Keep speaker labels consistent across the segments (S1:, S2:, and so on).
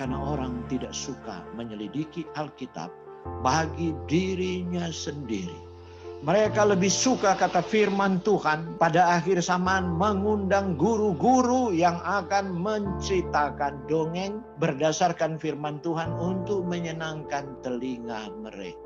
S1: karena orang tidak suka menyelidiki Alkitab bagi dirinya sendiri. Mereka lebih suka, kata firman Tuhan, pada akhir zaman mengundang guru-guru yang akan menceritakan dongeng berdasarkan firman Tuhan untuk menyenangkan telinga mereka.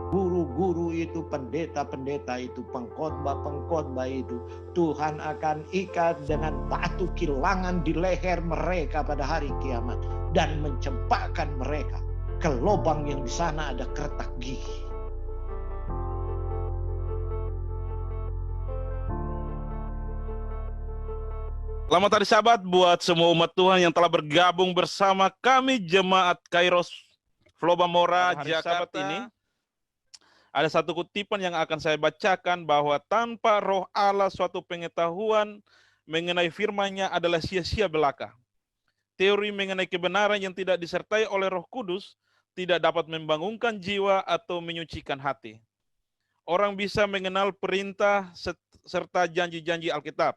S1: Guru-guru itu, pendeta-pendeta itu, pengkhotbah-pengkhotbah itu, Tuhan akan ikat dengan batu kilangan di leher mereka pada hari kiamat dan mencempakkan mereka ke lubang yang di sana ada keretak gigi.
S2: Selamat hari Sabat buat semua umat Tuhan yang telah bergabung bersama kami Jemaat Kairos Flobamora Jakarta ini. Ada satu kutipan yang akan saya bacakan bahwa tanpa roh Allah suatu pengetahuan mengenai firman-Nya adalah sia-sia belaka. Teori mengenai kebenaran yang tidak disertai oleh Roh Kudus tidak dapat membangunkan jiwa atau menyucikan hati. Orang bisa mengenal perintah serta janji-janji Alkitab.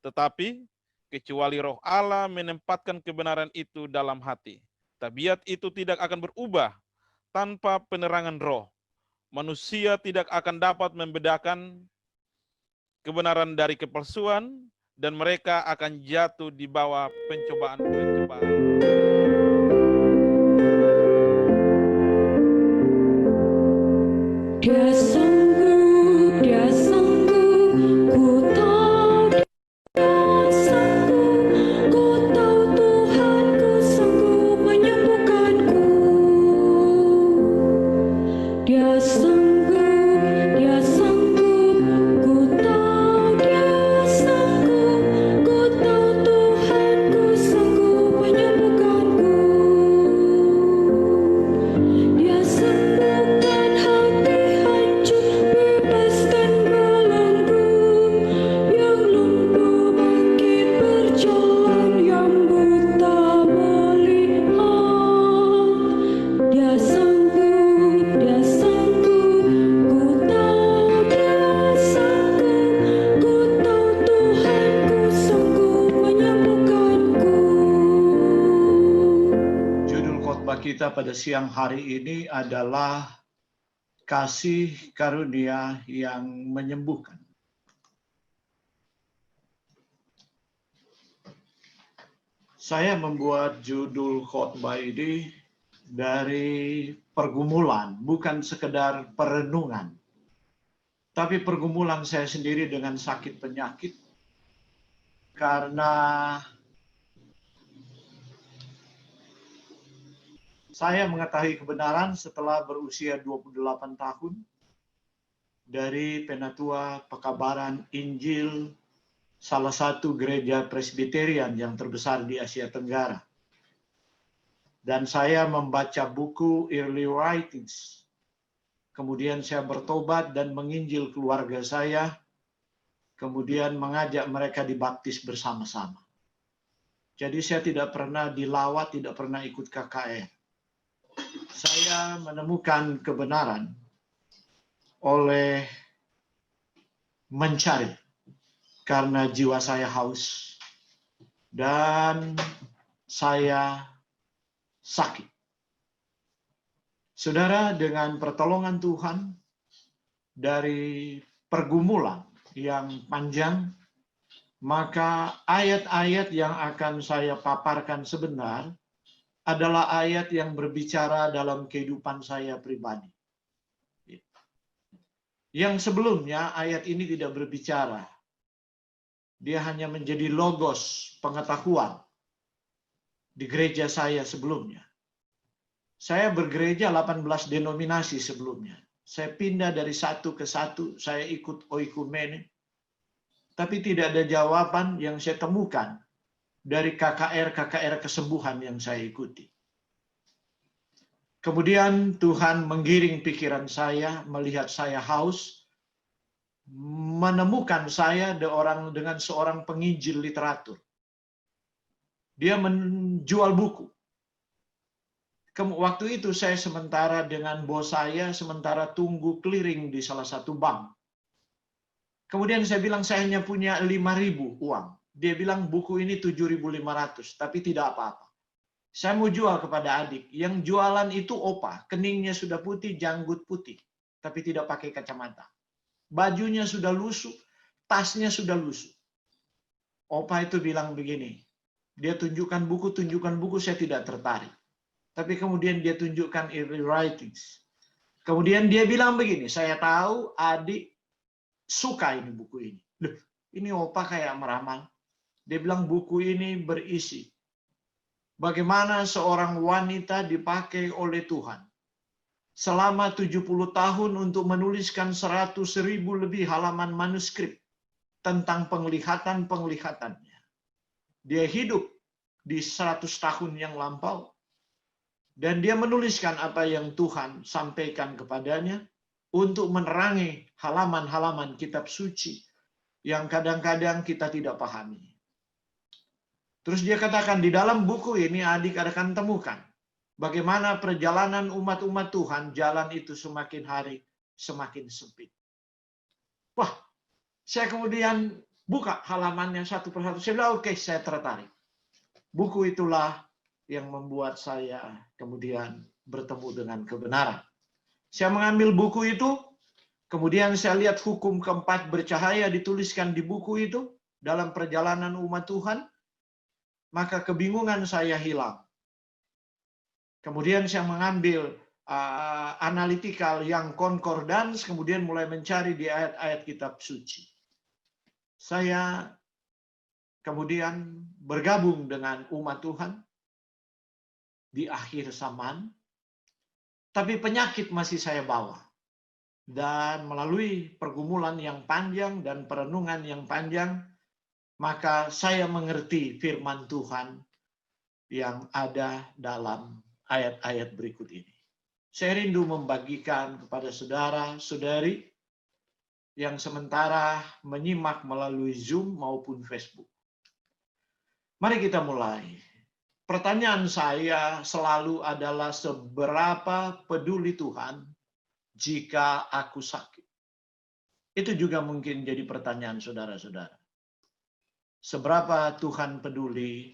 S2: Tetapi, kecuali roh Allah menempatkan kebenaran itu dalam hati, tabiat itu tidak akan berubah tanpa penerangan roh. Manusia tidak akan dapat membedakan kebenaran dari kepalsuan, dan mereka akan jatuh di bawah pencobaan-pencobaan.
S1: Kita pada siang hari ini adalah kasih karunia yang menyembuhkan. Saya membuat judul khotbah ini dari pergumulan, bukan sekedar perenungan, tapi pergumulan saya sendiri dengan sakit penyakit, karena saya mengetahui kebenaran setelah berusia 28 tahun dari Penatua Pekabaran Injil, salah satu gereja Presbyterian yang terbesar di Asia Tenggara. Dan saya membaca buku Early Writings. Kemudian saya bertobat dan menginjil keluarga saya. Kemudian mengajak mereka dibaptis bersama-sama. Jadi saya tidak pernah dilawat, tidak pernah ikut KKR. Saya menemukan kebenaran oleh mencari, karena jiwa saya haus dan saya sakit. Saudara, dengan pertolongan Tuhan dari pergumulan yang panjang, maka ayat-ayat yang akan saya paparkan sebentar adalah ayat yang berbicara dalam kehidupan saya pribadi. Yang sebelumnya ayat ini tidak berbicara. Dia hanya menjadi logos pengetahuan di gereja saya sebelumnya. Saya bergereja 18 denominasi sebelumnya. Saya pindah dari satu ke satu, saya ikut oikumene. Tapi tidak ada jawaban yang saya temukan dari KKR kesembuhan yang saya ikuti. Kemudian Tuhan menggiring pikiran saya, melihat saya haus, menemukan saya dengan seorang penginjil literatur. Dia menjual buku. Waktu itu saya sementara dengan bos saya, sementara tunggu clearing di salah satu bank. Kemudian saya bilang saya hanya punya 5.000 uang. Dia bilang buku ini 7.500, tapi tidak apa-apa. Saya mau jual kepada adik. Yang jualan itu opa. Keningnya sudah putih, janggut putih. Tapi tidak pakai kacamata. Bajunya sudah lusuh, tasnya sudah lusuh. Opa itu bilang begini. Dia tunjukkan buku, saya tidak tertarik. Tapi kemudian dia tunjukkan writings. Kemudian dia bilang begini, saya tahu adik suka ini buku ini. Loh, ini opa kayak meramal. Dia bilang buku ini berisi bagaimana seorang wanita dipakai oleh Tuhan selama 70 tahun untuk menuliskan 100.000 lebih halaman manuskrip tentang penglihatan-penglihatannya. Dia hidup di 100 tahun yang lampau dan dia menuliskan apa yang Tuhan sampaikan kepadanya untuk menerangi halaman-halaman kitab suci yang kadang-kadang kita tidak pahami. Terus dia katakan, di dalam buku ini adik akan temukan bagaimana perjalanan umat-umat Tuhan, jalan itu semakin hari semakin sempit. Wah, saya kemudian buka halamannya satu persatu. Saya bilang, oke, saya tertarik. Buku itulah yang membuat saya kemudian bertemu dengan kebenaran. Saya mengambil buku itu, kemudian saya lihat hukum keempat bercahaya dituliskan di buku itu dalam perjalanan umat Tuhan. Maka kebingungan saya hilang. Kemudian saya mengambil analytical yang concordance, kemudian mulai mencari di ayat-ayat kitab suci. Saya kemudian bergabung dengan umat Tuhan di akhir zaman, tapi penyakit masih saya bawa. Dan melalui pergumulan yang panjang dan perenungan yang panjang, maka saya mengerti firman Tuhan yang ada dalam ayat-ayat berikut ini. Saya rindu membagikan kepada saudara-saudari yang sementara menyimak melalui Zoom maupun Facebook. Mari kita mulai. Pertanyaan saya selalu adalah, seberapa peduli Tuhan jika aku sakit? Itu juga mungkin jadi pertanyaan saudara-saudara. Seberapa Tuhan peduli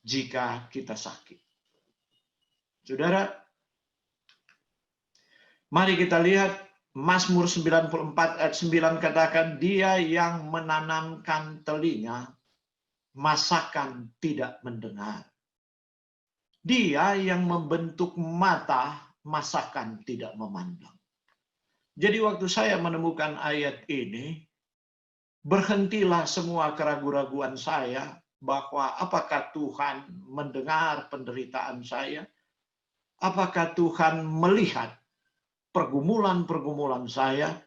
S1: jika kita sakit? Saudara, mari kita lihat Mazmur 94 ayat 9 katakan, dia yang menanamkan telinga, masakan tidak mendengar. Dia yang membentuk mata, masakan tidak memandang. Jadi waktu saya menemukan ayat ini, berhentilah semua keraguan-raguan saya bahwa apakah Tuhan mendengar penderitaan saya? Apakah Tuhan melihat pergumulan-pergumulan saya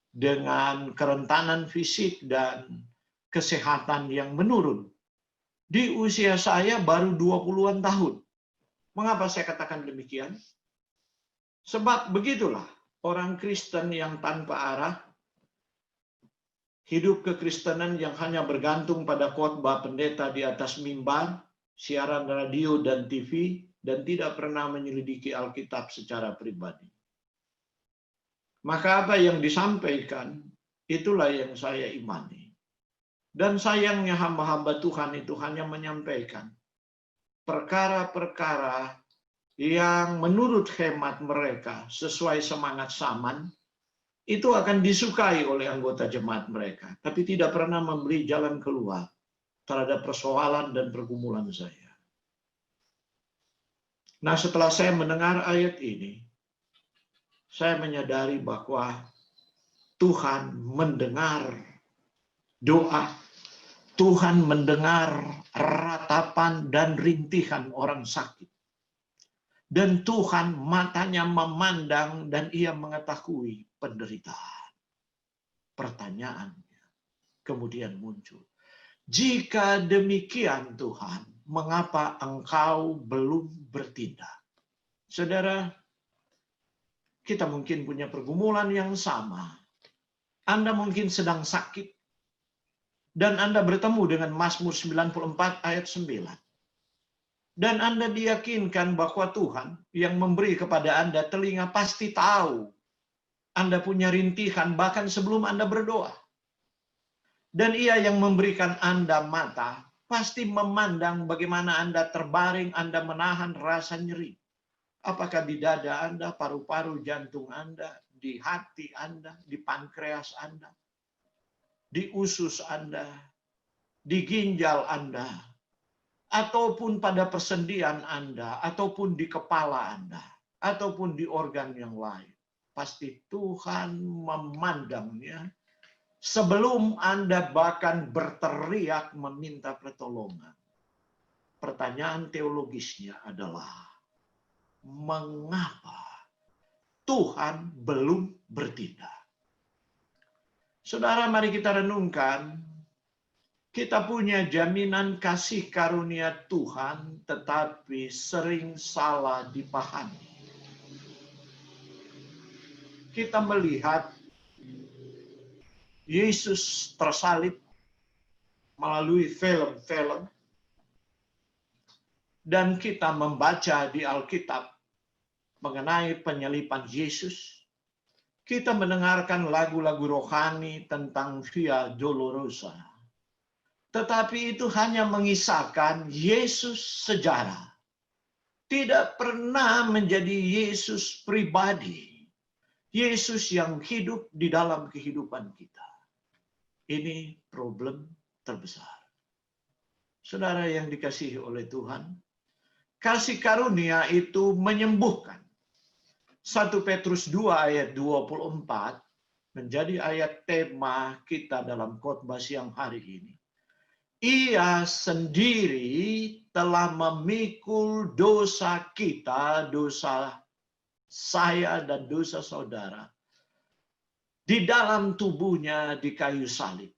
S1: dengan kerentanan fisik dan kesehatan yang menurun? Di usia saya baru 20-an tahun. Mengapa saya katakan demikian? Sebab begitulah orang Kristen yang tanpa arah, hidup kekristenan yang hanya bergantung pada khotbah pendeta di atas mimbar, siaran radio dan TV, dan tidak pernah menyelidiki Alkitab secara pribadi. Maka apa yang disampaikan, itulah yang saya imani. Dan sayangnya hamba-hamba Tuhan itu hanya menyampaikan perkara-perkara yang menurut hemat mereka sesuai semangat zaman, itu akan disukai oleh anggota jemaat mereka, tapi tidak pernah memberi jalan keluar terhadap persoalan dan pergumulan saya. Nah, setelah saya mendengar ayat ini, saya menyadari bahwa Tuhan mendengar doa, Tuhan mendengar ratapan dan rintihan orang sakit. Dan Tuhan matanya memandang dan ia mengetahui penderitaan. Pertanyaannya kemudian muncul. Jika demikian Tuhan, mengapa engkau belum bertindak? Saudara, kita mungkin punya pergumulan yang sama. Anda mungkin sedang sakit. Dan Anda bertemu dengan Mazmur 94 ayat 9. Dan Anda diyakinkan bahwa Tuhan yang memberi kepada Anda telinga pasti tahu Anda punya rintihan bahkan sebelum Anda berdoa. Dan ia yang memberikan Anda mata pasti memandang bagaimana Anda terbaring, Anda menahan rasa nyeri. Apakah di dada Anda, paru-paru, jantung Anda, di hati Anda, di pankreas Anda, di usus Anda, di ginjal Anda, ataupun pada persendian Anda, ataupun di kepala Anda, ataupun di organ yang lain. Pasti Tuhan memandangnya sebelum Anda bahkan berteriak meminta pertolongan. Pertanyaan teologisnya adalah, mengapa Tuhan belum bertindak? Saudara, mari kita renungkan. Kita punya jaminan kasih karunia Tuhan, tetapi sering salah dipahami. Kita melihat Yesus tersalib melalui film-film, dan kita membaca di Alkitab mengenai penyalipan Yesus. Kita mendengarkan lagu-lagu rohani tentang Via Dolorosa. Tetapi itu hanya mengisahkan Yesus sejarah. Tidak pernah menjadi Yesus pribadi. Yesus yang hidup di dalam kehidupan kita. Ini problem terbesar. Saudara yang dikasihi oleh Tuhan, kasih karunia itu menyembuhkan. 1 Petrus 2 ayat 24 menjadi ayat tema kita dalam khotbah siang hari ini. Ia sendiri telah memikul dosa kita, dosa saya dan dosa saudara, di dalam tubuhnya di kayu salib,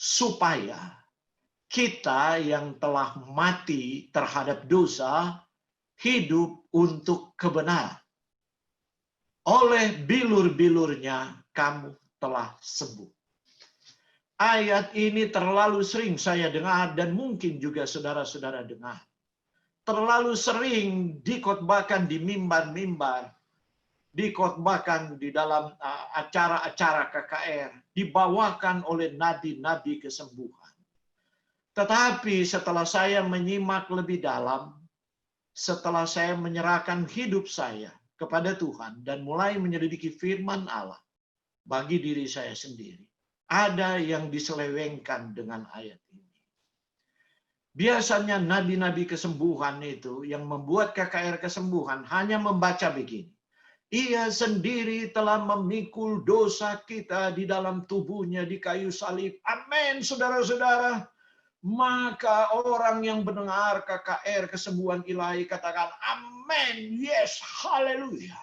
S1: supaya kita yang telah mati terhadap dosa hidup untuk kebenaran. Oleh bilur-bilurnya kamu telah sembuh. Ayat ini terlalu sering saya dengar dan mungkin juga saudara-saudara dengar. Terlalu sering dikhotbahkan di mimbar-mimbar, dikhotbahkan di dalam acara-acara KKR, dibawakan oleh nabi-nabi kesembuhan. Tetapi setelah saya menyimak lebih dalam, setelah saya menyerahkan hidup saya kepada Tuhan dan mulai menyelidiki firman Allah bagi diri saya sendiri, ada yang diselewengkan dengan ayat ini. Biasanya nabi-nabi kesembuhan itu yang membuat KKR kesembuhan hanya membaca begini. Ia sendiri telah memikul dosa kita di dalam tubuhnya di kayu salib. Amin, saudara-saudara. Maka orang yang mendengar KKR kesembuhan ilahi katakan amin, yes, haleluya.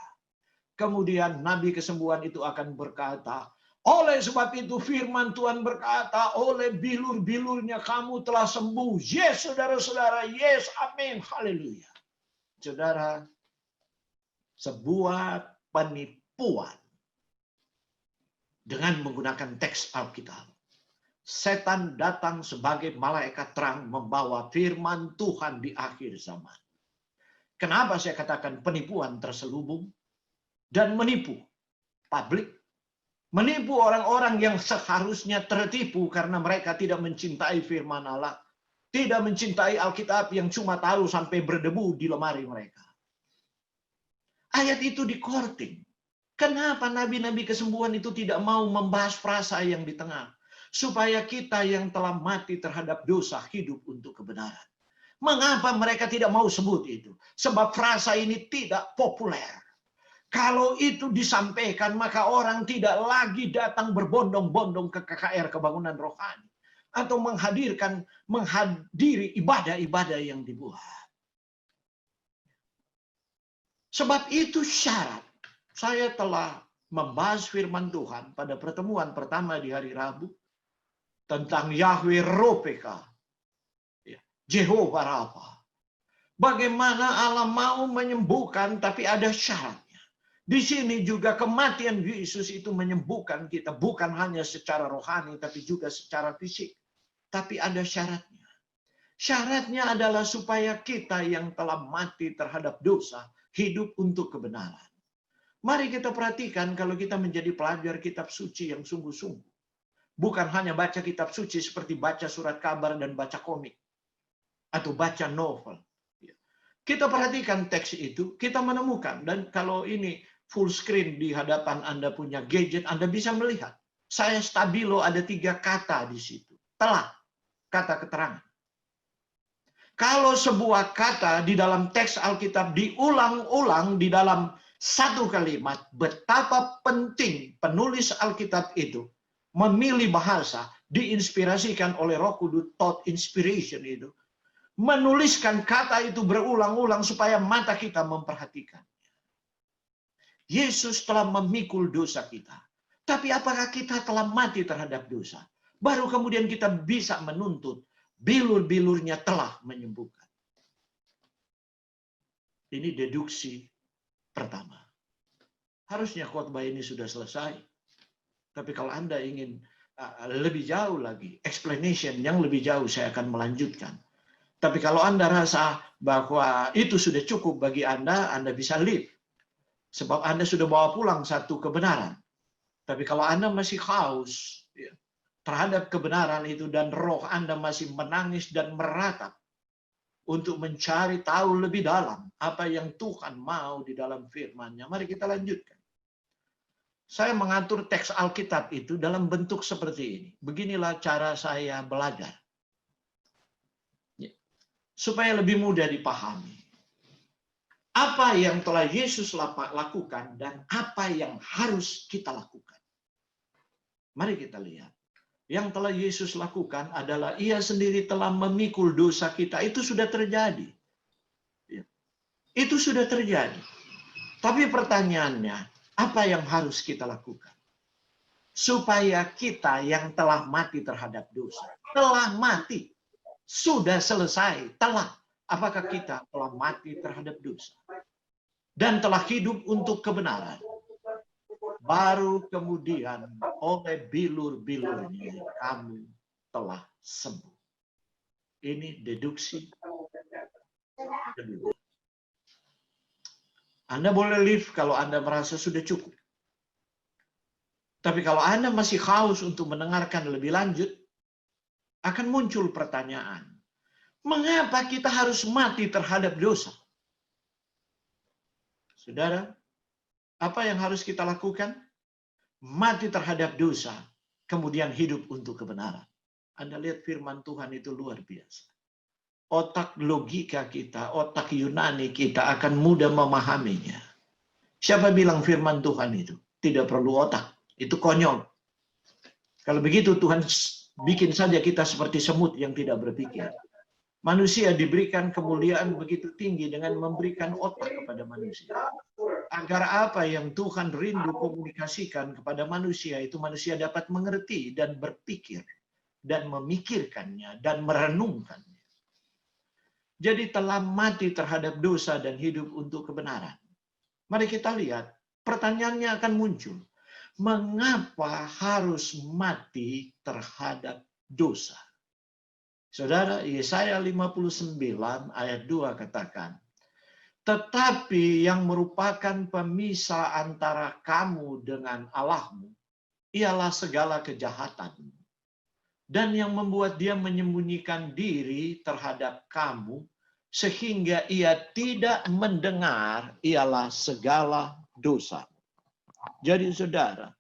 S1: Kemudian nabi kesembuhan itu akan berkata, oleh sebab itu firman Tuhan berkata, oleh bilur-bilurnya kamu telah sembuh. Yes, saudara-saudara, yes, amin, haleluya. Saudara, sebuah penipuan dengan menggunakan teks Alkitab. Setan datang sebagai malaikat terang membawa firman Tuhan di akhir zaman. Kenapa saya katakan penipuan terselubung dan menipu publik? Menipu orang-orang yang seharusnya tertipu karena mereka tidak mencintai firman Allah. Tidak mencintai Alkitab yang cuma tahu sampai berdebu di lemari mereka. Ayat itu dikorting. Kenapa nabi-nabi kesembuhan itu tidak mau membahas frasa yang di tengah? Supaya kita yang telah mati terhadap dosa hidup untuk kebenaran. Mengapa mereka tidak mau sebut itu? Sebab frasa ini tidak populer. Kalau itu disampaikan, maka orang tidak lagi datang berbondong-bondong ke KKR Kebangunan Rohani. Atau menghadiri ibadah-ibadah yang dibuat. Sebab itu syarat. Saya telah membahas firman Tuhan pada pertemuan pertama di hari Rabu. Tentang Yahweh Ropeka. Jehovah Rafa. Bagaimana Allah mau menyembuhkan tapi ada syaratnya. Di sini juga kematian Yesus itu menyembuhkan kita. Bukan hanya secara rohani tapi juga secara fisik. Tapi ada syaratnya. Syaratnya adalah supaya kita yang telah mati terhadap dosa hidup untuk kebenaran. Mari kita perhatikan kalau kita menjadi pelajar kitab suci yang sungguh-sungguh. Bukan hanya baca kitab suci seperti baca surat kabar dan baca komik. atau baca novel. Kita perhatikan teks itu, kita menemukan, dan kalau ini full screen di hadapan Anda punya gadget, Anda bisa melihat. Saya stabilo ada 3 kata di situ. Telah, kata keterangan. Kalau sebuah kata di dalam teks Alkitab diulang-ulang di dalam satu kalimat, betapa penting penulis Alkitab itu memilih bahasa, diinspirasikan oleh Roh Kudus, thought inspiration itu. Menuliskan kata itu berulang-ulang supaya mata kita memperhatikan. Yesus telah memikul dosa kita. Tapi apakah kita telah mati terhadap dosa? Baru kemudian kita bisa menuntut bilur-bilurnya telah menyembuhkan. Ini deduksi pertama. Harusnya khotbah ini sudah selesai. Tapi kalau Anda ingin lebih jauh lagi, explanation yang lebih jauh, saya akan melanjutkan. Tapi kalau Anda rasa bahwa itu sudah cukup bagi Anda bisa leave. Sebab Anda sudah bawa pulang satu kebenaran. Tapi kalau Anda masih haus terhadap kebenaran itu dan roh Anda masih menangis dan meratap untuk mencari tahu lebih dalam apa yang Tuhan mau di dalam firman-Nya, mari kita lanjutkan. Saya mengatur teks Alkitab itu dalam bentuk seperti ini. Beginilah cara saya belajar. Supaya lebih mudah dipahami. Apa yang telah Yesus lakukan dan apa yang harus kita lakukan. Mari kita lihat. Yang telah Yesus lakukan adalah ia sendiri telah memikul dosa kita. Itu sudah terjadi. Itu sudah terjadi. Tapi pertanyaannya, apa yang harus kita lakukan? Supaya kita yang telah mati terhadap dosa. Telah mati. Sudah selesai, telah. Apakah kita telah mati terhadap dosa? Dan telah hidup untuk kebenaran. Baru kemudian oleh bilur-bilurnya kamu telah sembuh. Ini deduksi kedua. Anda boleh leave kalau Anda merasa sudah cukup. Tapi kalau Anda masih haus untuk mendengarkan lebih lanjut, akan muncul pertanyaan. Mengapa kita harus mati terhadap dosa? Saudara, apa yang harus kita lakukan? Mati terhadap dosa, kemudian hidup untuk kebenaran. Anda lihat firman Tuhan itu luar biasa. Otak logika kita, otak Yunani kita akan mudah memahaminya. Siapa bilang firman Tuhan itu? Tidak perlu otak. Itu konyol. Kalau begitu Tuhan bikin saja kita seperti semut yang tidak berpikir. Manusia diberikan kemuliaan begitu tinggi dengan memberikan otak kepada manusia. Agar apa yang Tuhan rindu komunikasikan kepada manusia itu manusia dapat mengerti dan berpikir dan memikirkannya dan merenungkannya. Jadi telah mati terhadap dosa dan hidup untuk kebenaran. Mari kita lihat, pertanyaannya akan muncul. Mengapa harus mati terhadap dosa? Saudara, Yesaya 59 ayat 2 katakan, tetapi yang merupakan pemisah antara kamu dengan Allahmu, ialah segala kejahatan. Dan yang membuat dia menyembunyikan diri terhadap kamu, sehingga ia tidak mendengar, ialah segala dosa. Jadi saudara,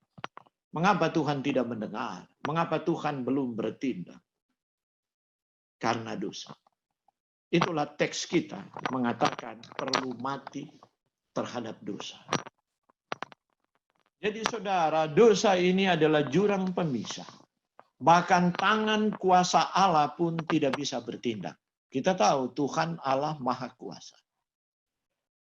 S1: mengapa Tuhan tidak mendengar? Mengapa Tuhan belum bertindak? Karena dosa. Itulah teks kita mengatakan perlu mati terhadap dosa. Jadi saudara, dosa ini adalah jurang pemisah. Bahkan tangan kuasa Allah pun tidak bisa bertindak. Kita tahu Tuhan Allah Maha Kuasa.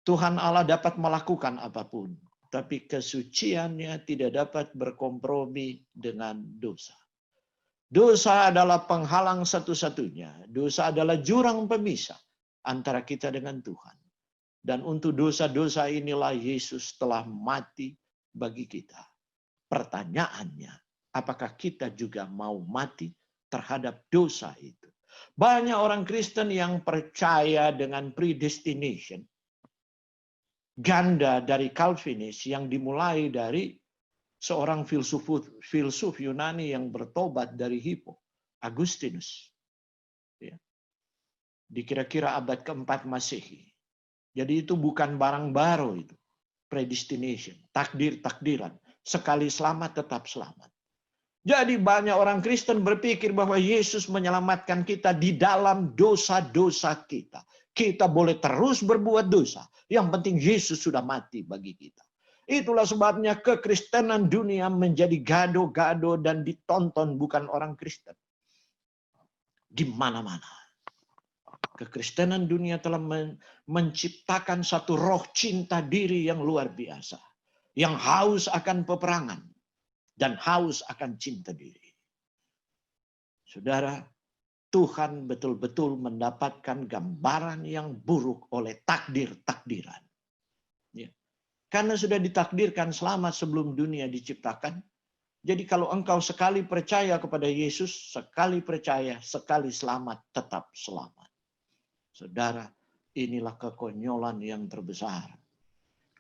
S1: Tuhan Allah dapat melakukan apapun. Tapi kesuciannya tidak dapat berkompromi dengan dosa. Dosa adalah penghalang satu-satunya. Dosa adalah jurang pemisah antara kita dengan Tuhan. Dan untuk dosa-dosa inilah Yesus telah mati bagi kita. Pertanyaannya, apakah kita juga mau mati terhadap dosa itu? Banyak orang Kristen yang percaya dengan predestination. Ganda dari Calvinis yang dimulai dari seorang filsuf Yunani yang bertobat dari Hippo, Agustinus. di kira-kira abad keempat Masehi. Jadi itu bukan barang baru itu. Predestination, takdir-takdiran. Sekali selamat tetap selamat. Jadi banyak orang Kristen berpikir bahwa Yesus menyelamatkan kita di dalam dosa-dosa kita. Kita boleh terus berbuat dosa. Yang penting Yesus sudah mati bagi kita. Itulah sebabnya kekristenan dunia menjadi gado-gado dan ditonton bukan orang Kristen. Di mana-mana. Kekristenan dunia telah menciptakan satu roh cinta diri yang luar biasa. Yang haus akan peperangan. Dan haus akan cinta diri. Saudara, Tuhan betul-betul mendapatkan gambaran yang buruk oleh takdir-takdiran. Ya. Karena sudah ditakdirkan selamat sebelum dunia diciptakan. Jadi kalau engkau sekali percaya kepada Yesus, sekali percaya, sekali selamat, tetap selamat. Saudara, inilah kekonyolan yang terbesar.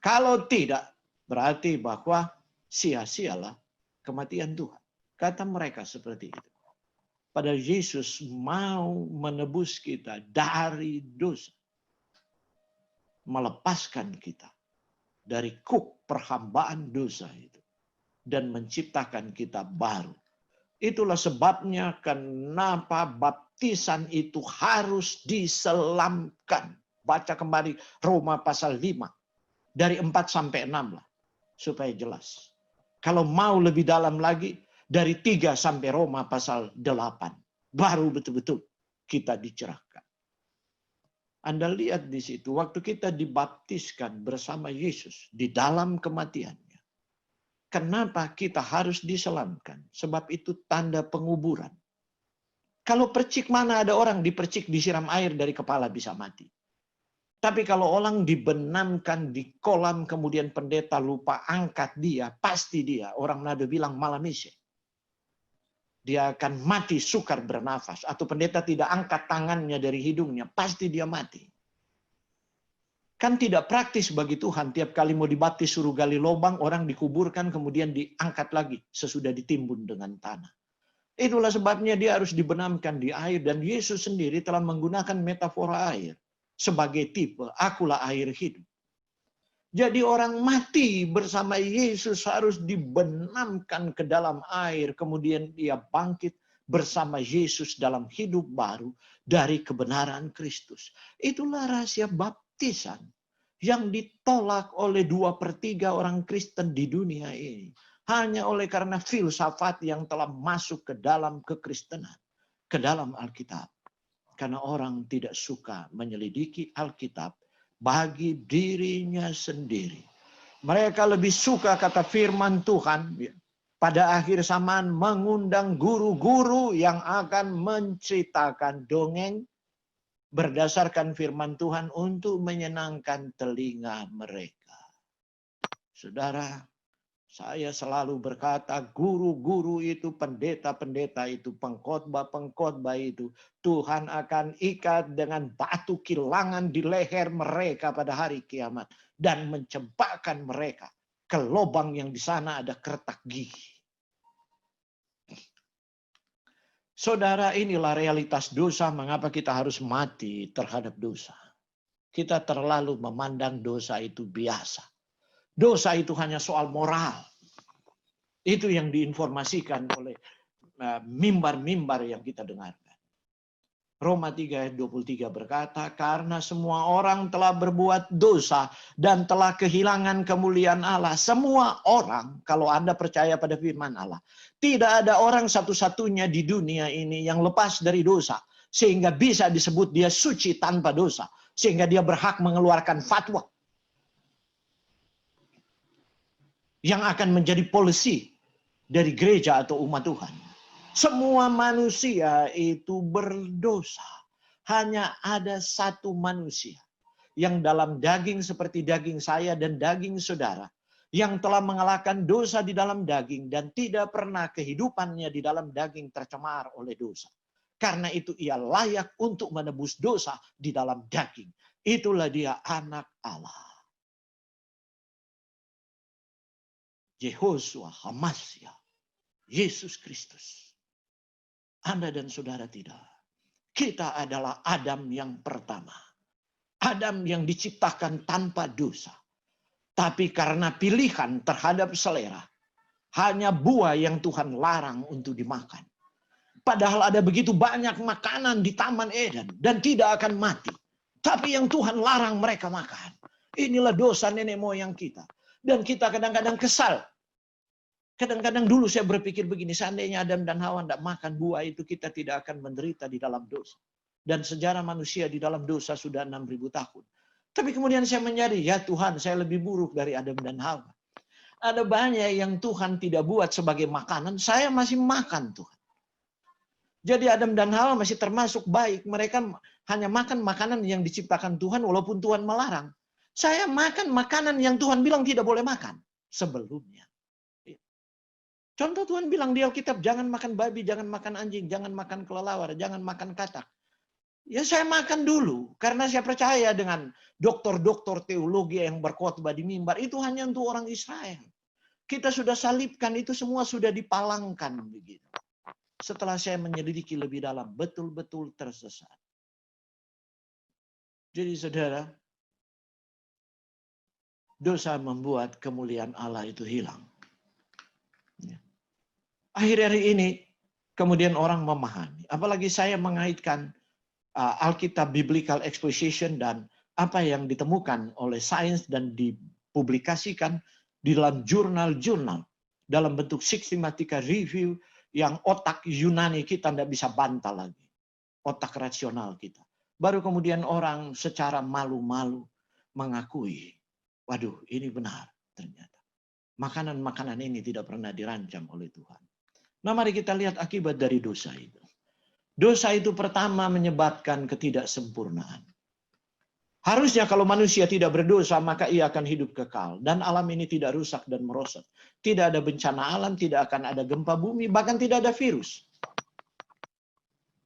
S1: Kalau tidak, berarti bahwa sia-sialah kematian Tuhan. Kata mereka seperti itu. Padahal Yesus mau menebus kita dari dosa. Melepaskan kita dari kuk perhambaan dosa itu. Dan menciptakan kita baru. Itulah sebabnya kenapa baptisan itu harus diselamkan. Baca kembali Roma pasal 5. Dari 4 sampai 6 lah. Supaya jelas. Kalau mau lebih dalam lagi, dari 3 sampai Roma pasal 8. Baru betul-betul kita dicerahkan. Anda lihat di situ, waktu kita dibaptiskan bersama Yesus di dalam kematiannya. Kenapa kita harus diselamkan? Sebab itu tanda penguburan. Kalau percik mana ada orang dipercik disiram air dari kepala bisa mati. Tapi kalau orang dibenamkan di kolam kemudian pendeta lupa angkat dia, pasti dia, orang Manado bilang malamise. Dia akan mati sukar bernafas. Atau pendeta tidak angkat tangannya dari hidungnya, pasti dia mati. Kan tidak praktis bagi Tuhan, tiap kali mau dibaptis suruh gali lubang, orang dikuburkan kemudian diangkat lagi sesudah ditimbun dengan tanah. Itulah sebabnya dia harus dibenamkan di air dan Yesus sendiri telah menggunakan metafora air. Sebagai tipe, akulah air hidup. Jadi orang mati bersama Yesus harus dibenamkan ke dalam air. Kemudian dia bangkit bersama Yesus dalam hidup baru dari kebenaran Kristus. Itulah rahasia baptisan yang ditolak oleh 2/3 orang Kristen di dunia ini. Hanya oleh karena filsafat yang telah masuk ke dalam kekristenan. Ke dalam Alkitab. Karena orang tidak suka menyelidiki Alkitab bagi dirinya sendiri. Mereka lebih suka kata firman Tuhan pada akhir zaman mengundang guru-guru yang akan menceritakan dongeng berdasarkan firman Tuhan untuk menyenangkan telinga mereka. Saudara, saya selalu berkata, guru-guru itu, pendeta-pendeta itu, pengkhotbah-pengkhotbah itu, Tuhan akan ikat dengan batu kilangan di leher mereka pada hari kiamat. Dan mencempakkan mereka ke lubang yang di sana ada kertak gigi. Saudara, inilah realitas dosa, mengapa kita harus mati terhadap dosa. Kita terlalu memandang dosa itu biasa. Dosa itu hanya soal moral. Itu yang diinformasikan oleh mimbar-mimbar yang kita dengarkan. Roma 3 ayat 23 berkata, karena semua orang telah berbuat dosa dan telah kehilangan kemuliaan Allah. Semua orang, kalau Anda percaya pada firman Allah, tidak ada orang satu-satunya di dunia ini yang lepas dari dosa. Sehingga bisa disebut dia suci tanpa dosa. Sehingga dia berhak mengeluarkan fatwa. Yang akan menjadi polisi dari gereja atau umat Tuhan. Semua manusia itu berdosa. Hanya ada satu manusia yang dalam daging seperti daging saya dan daging saudara. Yang telah mengalahkan dosa di dalam daging dan tidak pernah kehidupannya di dalam daging tercemar oleh dosa. Karena itu ia layak untuk menebus dosa di dalam daging. Itulah dia anak Allah. Yehoshua Hamasya, Yesus Kristus. Anda dan saudara tidak. Kita adalah Adam yang pertama. Adam yang diciptakan tanpa dosa. Tapi karena pilihan terhadap selera, hanya buah yang Tuhan larang untuk dimakan. Padahal ada begitu banyak makanan di Taman Eden dan tidak akan mati. Tapi yang Tuhan larang mereka makan. Inilah dosa nenek moyang kita. Dan kita kadang-kadang kesal. Kadang-kadang dulu saya berpikir begini, seandainya Adam dan Hawa tidak makan buah itu, kita tidak akan menderita di dalam dosa. Dan sejarah manusia di dalam dosa sudah 6.000 tahun. Tapi kemudian saya menyadari, ya Tuhan, saya lebih buruk dari Adam dan Hawa. Ada banyak yang Tuhan tidak buat sebagai makanan, saya masih makan Tuhan. Jadi Adam dan Hawa masih termasuk baik. Mereka hanya makan makanan yang diciptakan Tuhan walaupun Tuhan melarang. Saya makan makanan yang Tuhan bilang tidak boleh makan sebelumnya. Contoh Tuhan bilang di Alkitab, jangan makan babi, jangan makan anjing, jangan makan kelelawar, jangan makan katak. Ya saya makan dulu, karena saya percaya dengan doktor-doktor teologi yang berkhotbah di mimbar, itu hanya untuk orang Israel. Kita sudah salibkan, itu semua sudah dipalangkan begitu. Setelah saya menyelidiki lebih dalam, betul-betul tersesat. Jadi saudara, dosa membuat kemuliaan Allah itu hilang. Akhir-akhir ini kemudian orang memahami. Apalagi saya mengaitkan Alkitab Biblical Exposition dan apa yang ditemukan oleh sains dan dipublikasikan di dalam jurnal-jurnal dalam bentuk Systematica Review yang otak Yunani kita tidak bisa bantah lagi. Otak rasional kita. Baru kemudian orang secara malu-malu mengakui, waduh ini benar ternyata. Makanan-makanan ini tidak pernah dirancang oleh Tuhan. Nah mari kita lihat akibat dari dosa itu. Dosa itu pertama menyebabkan ketidaksempurnaan. Harusnya kalau manusia tidak berdosa, maka ia akan hidup kekal. Dan alam ini tidak rusak dan merosot. Tidak ada bencana alam, tidak akan ada gempa bumi, bahkan tidak ada virus.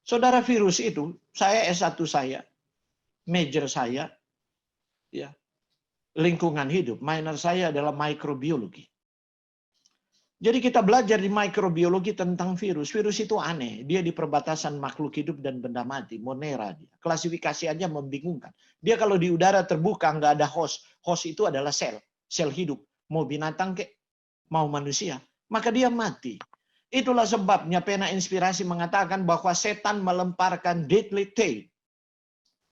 S1: Saudara, virus itu, saya S1 saya, major saya, ya, lingkungan hidup. Minor saya adalah mikrobiologi. Jadi kita belajar di mikrobiologi tentang virus. Virus itu aneh. Dia di perbatasan makhluk hidup dan benda mati. Monera dia. Klasifikasi aja membingungkan. Dia kalau di udara terbuka nggak ada host. Host itu adalah sel. Sel hidup. Mau binatang kek, mau manusia. Maka dia mati. Itulah sebabnya pena inspirasi mengatakan bahwa setan melemparkan deadly tail.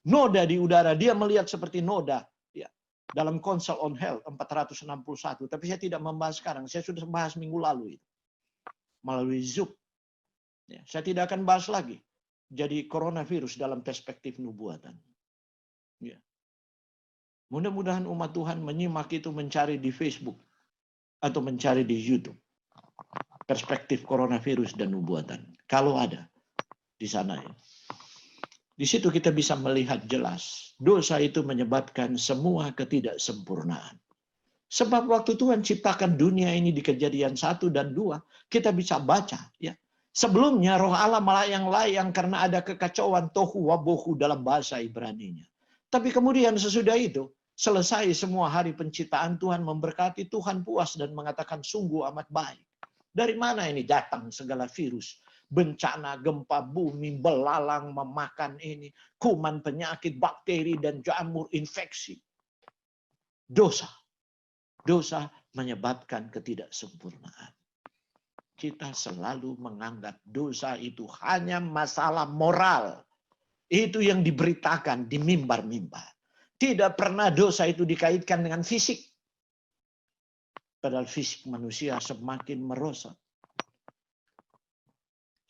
S1: Noda di udara. Dia melihat seperti noda. Dalam Council on Health 461, tapi saya tidak membahas sekarang. Saya sudah bahas minggu lalu itu melalui Zoom. Ya, saya tidak akan bahas lagi. Jadi coronavirus dalam perspektif nubuatan. Ya. Mudah-mudahan umat Tuhan menyimak itu, mencari di Facebook atau mencari di YouTube perspektif coronavirus dan nubuatan. Kalau ada di sana ya. Di situ kita bisa melihat jelas, dosa itu menyebabkan semua ketidaksempurnaan. Sebab waktu Tuhan ciptakan dunia ini di Kejadian 1 dan 2, kita bisa baca. Ya. Sebelumnya roh Allah melayang-layang karena ada kekacauan tohu wabohu dalam bahasa Ibraninya. Tapi kemudian sesudah itu, selesai semua hari penciptaan, Tuhan memberkati, Tuhan puas dan mengatakan sungguh amat baik. Dari mana ini datang segala virus? Bencana, gempa bumi, belalang memakan ini, kuman, penyakit, bakteri, dan jamur infeksi. Dosa. Dosa menyebabkan ketidaksempurnaan. Kita selalu menganggap dosa itu hanya masalah moral. Itu yang diberitakan di mimbar-mimbar. Tidak pernah dosa itu dikaitkan dengan fisik. Padahal fisik manusia semakin merosot.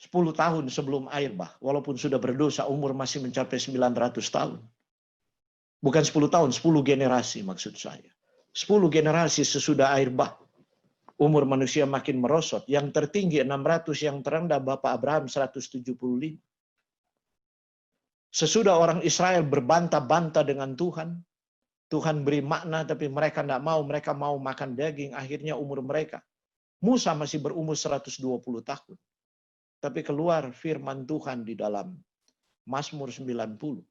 S1: 10 tahun sebelum air bah, walaupun sudah berdosa, umur masih mencapai 900 tahun. Bukan 10 tahun, 10 generasi maksud saya. 10 generasi sesudah air bah, umur manusia makin merosot. Yang tertinggi 600, yang terendah Bapak Abraham 175. Sesudah orang Israel berbantah-bantah dengan Tuhan, Tuhan beri makna tapi mereka tidak mau, mereka mau makan daging, akhirnya umur mereka. Musa masih berumur 120 tahun. Tapi keluar firman Tuhan di dalam Mazmur 90.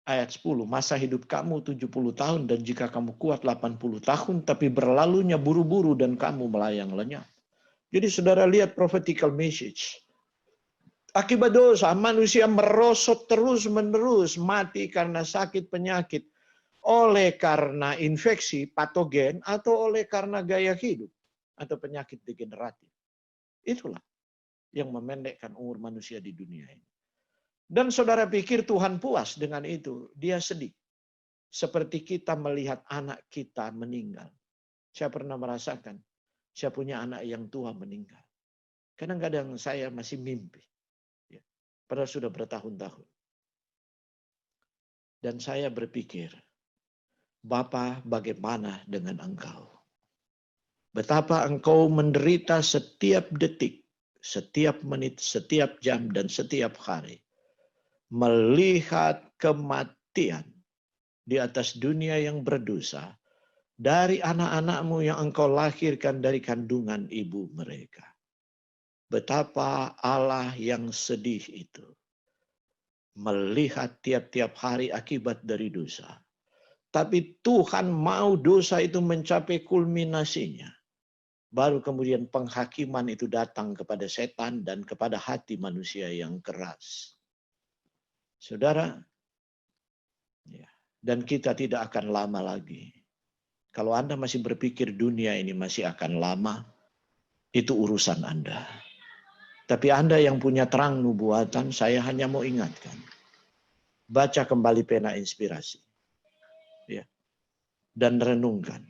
S1: Ayat 10, masa hidup kamu 70 tahun dan jika kamu kuat 80 tahun, tapi berlalunya buru-buru dan kamu melayang lenyap. Jadi saudara lihat prophetical message. Akibat dosa, manusia merosot terus-menerus, mati karena sakit penyakit, oleh karena infeksi patogen, atau oleh karena gaya hidup, atau penyakit degeneratif. Itulah yang memendekkan umur manusia di dunia ini. Dan saudara pikir Tuhan puas dengan itu? Dia sedih. Seperti kita melihat anak kita meninggal. Saya pernah merasakan, saya punya anak yang tua meninggal. Kadang-kadang saya masih mimpi. Padahal sudah bertahun-tahun. Dan saya berpikir, Bapa, bagaimana dengan engkau? Betapa engkau menderita setiap detik, setiap menit, setiap jam, dan setiap hari. Melihat kematian di atas dunia yang berdosa, dari anak-anakmu yang engkau lahirkan dari kandungan ibu mereka. Betapa Allah yang sedih itu. Melihat tiap-tiap hari akibat dari dosa. Tapi Tuhan mau dosa itu mencapai kulminasinya. Baru kemudian penghakiman itu datang kepada setan dan kepada hati manusia yang keras. Saudara, ya, dan kita tidak akan lama lagi. Kalau Anda masih berpikir dunia ini masih akan lama, itu urusan Anda. Tapi Anda yang punya terang nubuatan, saya hanya mau ingatkan. Baca kembali pena inspirasi. Ya. Dan renungkan.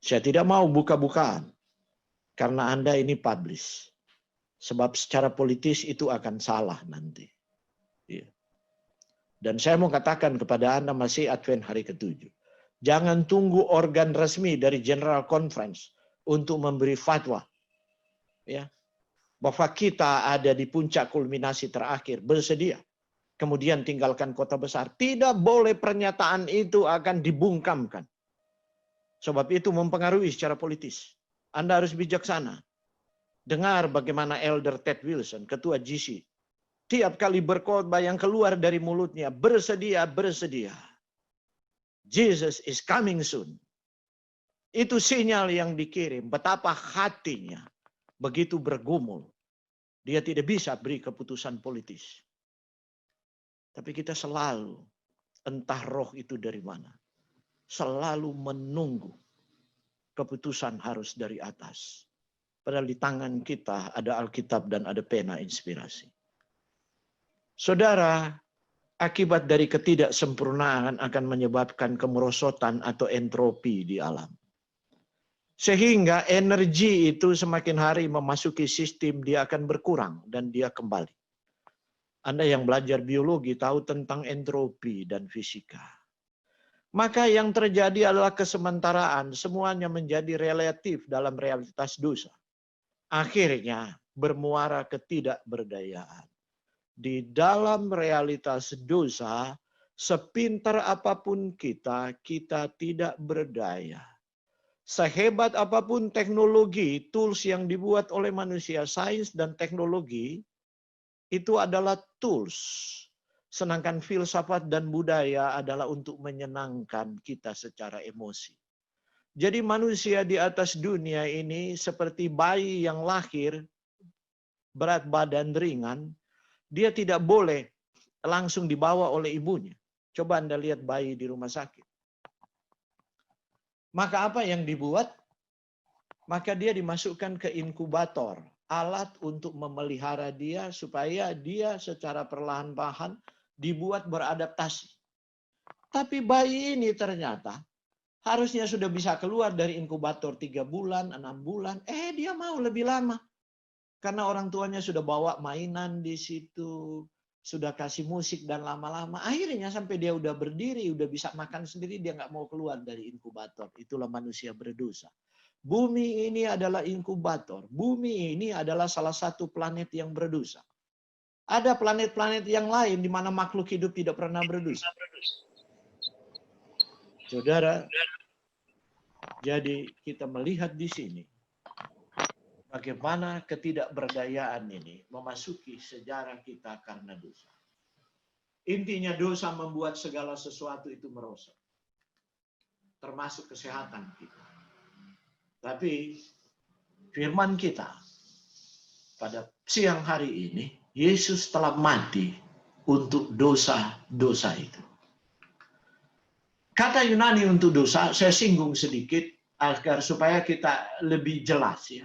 S1: Saya tidak mau buka-bukaan. Karena Anda ini publish. Sebab secara politis itu akan salah nanti. Ya. Dan saya mau katakan kepada Anda masih Advent hari ke-7. Jangan tunggu organ resmi dari General Conference untuk memberi fatwa. Ya. Bahwa kita ada di puncak kulminasi terakhir, bersedia. Kemudian tinggalkan kota besar. Tidak boleh pernyataan itu akan dibungkamkan. Sebab itu mempengaruhi secara politis. Anda harus bijaksana. Dengar bagaimana Elder Ted Wilson, ketua GC. Tiap kali berkhotbah yang keluar dari mulutnya, bersedia, bersedia. Jesus is coming soon. Itu sinyal yang dikirim. Betapa hatinya begitu bergumul. Dia tidak bisa beri keputusan politis. Tapi kita selalu, entah roh itu dari mana, selalu menunggu keputusan harus dari atas. Padahal di tangan kita ada Alkitab dan ada pena inspirasi. Saudara, akibat dari ketidaksempurnaan akan menyebabkan kemerosotan atau entropi di alam. Sehingga energi itu semakin hari memasuki sistem, dia akan berkurang dan dia kembali. Anda yang belajar biologi tahu tentang entropi dan fisika. Maka yang terjadi adalah kesementaraan, semuanya menjadi relatif dalam realitas dosa. Akhirnya bermuara ketidakberdayaan. Di dalam realitas dosa, sepintar apapun kita, kita tidak berdaya. Sehebat apapun teknologi, tools yang dibuat oleh manusia, sains dan teknologi, itu adalah tools. Sedangkan filsafat dan budaya adalah untuk menyenangkan kita secara emosi. Jadi manusia di atas dunia ini seperti bayi yang lahir, berat badan ringan, dia tidak boleh langsung dibawa oleh ibunya. Coba Anda lihat bayi di rumah sakit. Maka apa yang dibuat? Maka dia dimasukkan ke inkubator. Alat untuk memelihara dia supaya dia secara perlahan-lahan dibuat beradaptasi. Tapi bayi ini ternyata harusnya sudah bisa keluar dari inkubator 3 bulan, 6 bulan. Dia mau lebih lama. Karena orang tuanya sudah bawa mainan di situ, sudah kasih musik dan lama-lama. Akhirnya sampai dia udah berdiri, udah bisa makan sendiri, dia nggak mau keluar dari inkubator. Itulah manusia berdosa. Bumi ini adalah inkubator. Bumi ini adalah salah satu planet yang berdosa. Ada planet-planet yang lain di mana makhluk hidup tidak pernah berdosa. Saudara, jadi kita melihat di sini bagaimana ketidakberdayaan ini memasuki sejarah kita karena dosa. Intinya dosa membuat segala sesuatu itu merosot. Termasuk kesehatan kita. Tapi firman kita pada siang hari ini, Yesus telah mati untuk dosa-dosa itu. Kata Yunani untuk dosa, saya singgung sedikit agar supaya kita lebih jelas ya.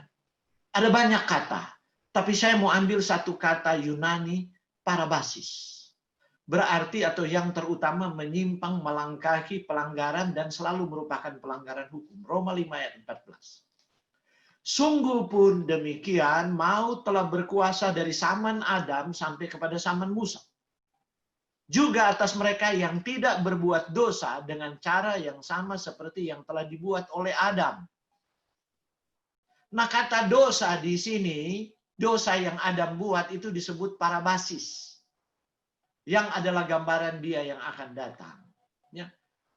S1: Ada banyak kata, tapi saya mau ambil satu kata Yunani, parabasis. Berarti atau yang terutama menyimpang, melangkahi pelanggaran dan selalu merupakan pelanggaran hukum. Roma 5 ayat 14. Sungguh pun demikian, maut telah berkuasa dari zaman Adam sampai kepada zaman Musa. Juga atas mereka yang tidak berbuat dosa dengan cara yang sama seperti yang telah dibuat oleh Adam. Nah, kata dosa di sini, dosa yang Adam buat itu disebut parabasis. Yang adalah gambaran dia yang akan datang. Ya.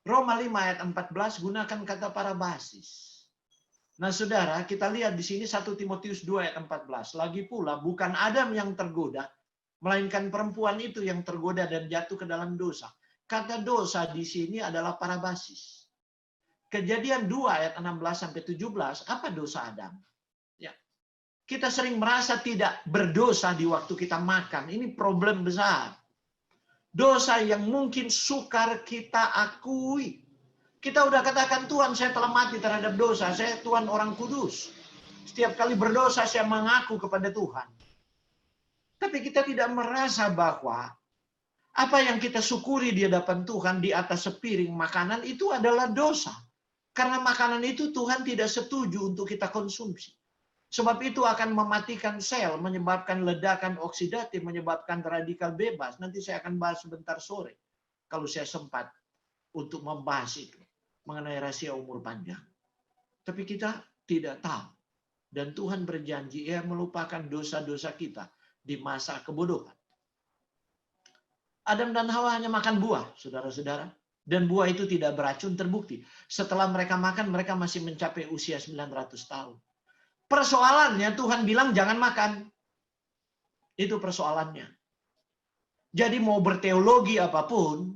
S1: Roma 5 ayat 14 gunakan kata parabasis. Nah, saudara, kita lihat di sini 1 Timotius 2 ayat 14. Lagi pula, bukan Adam yang tergoda, melainkan perempuan itu yang tergoda dan jatuh ke dalam dosa. Kata dosa di sini adalah parabasis. Kejadian 2 ayat 16-17, apa dosa Adam? Ya. Kita sering merasa tidak berdosa di waktu kita makan. Ini problem besar. Dosa yang mungkin sukar kita akui. Kita udah katakan, Tuhan, saya telah mati terhadap dosa. Saya Tuhan orang kudus. Setiap kali berdosa, saya mengaku kepada Tuhan. Tapi kita tidak merasa bahwa apa yang kita syukuri di hadapan Tuhan di atas sepiring makanan itu adalah dosa. Karena makanan itu Tuhan tidak setuju untuk kita konsumsi. Sebab itu akan mematikan sel, menyebabkan ledakan oksidatif, menyebabkan radikal bebas. Nanti saya akan bahas sebentar sore, kalau saya sempat untuk membahas itu, mengenai rahasia umur panjang. Tapi kita tidak tahu. Dan Tuhan berjanji, Ia melupakan dosa-dosa kita di masa kebodohan. Adam dan Hawa hanya makan buah, saudara-saudara. Dan buah itu tidak beracun, terbukti. Setelah mereka makan, mereka masih mencapai usia 900 tahun. Persoalannya Tuhan bilang jangan makan. Itu persoalannya. Jadi mau berteologi apapun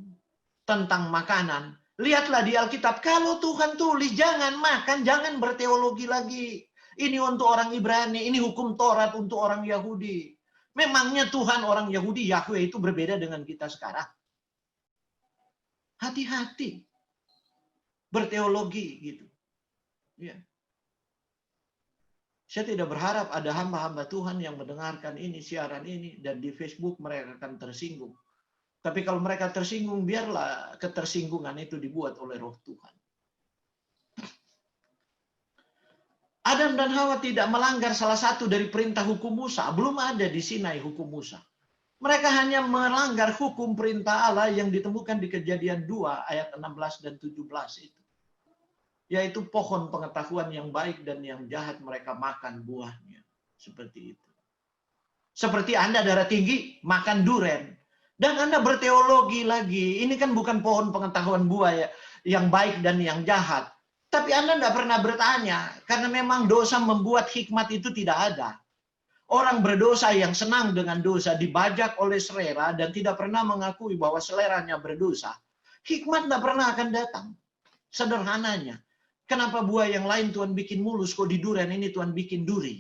S1: tentang makanan, lihatlah di Alkitab. Kalau Tuhan tulis jangan makan, jangan berteologi lagi. Ini untuk orang Ibrani, ini hukum Taurat untuk orang Yahudi. Memangnya Tuhan orang Yahudi, Yahweh itu berbeda dengan kita sekarang? Hati-hati berteologi gitu. Ya. Saya tidak berharap ada hamba-hamba Tuhan yang mendengarkan ini, siaran ini, dan di Facebook mereka akan tersinggung. Tapi kalau mereka tersinggung, biarlah ketersinggungan itu dibuat oleh Roh Tuhan. Adam dan Hawa tidak melanggar salah satu dari perintah hukum Musa. Belum ada di Sinai hukum Musa. Mereka hanya melanggar hukum perintah Allah yang ditemukan di Kejadian 2 ayat 16 dan 17 itu. Yaitu pohon pengetahuan yang baik dan yang jahat mereka makan buahnya. Seperti itu. Seperti Anda darah tinggi, makan duren. Dan Anda berteologi lagi. Ini kan bukan pohon pengetahuan buah ya, yang baik dan yang jahat. Tapi Anda tidak pernah bertanya, karena memang dosa membuat hikmat itu tidak ada. Orang berdosa yang senang dengan dosa dibajak oleh selera dan tidak pernah mengakui bahwa seleranya berdosa. Hikmat tidak pernah akan datang. Sederhananya. Kenapa buah yang lain Tuhan bikin mulus, kok di durian ini Tuhan bikin duri?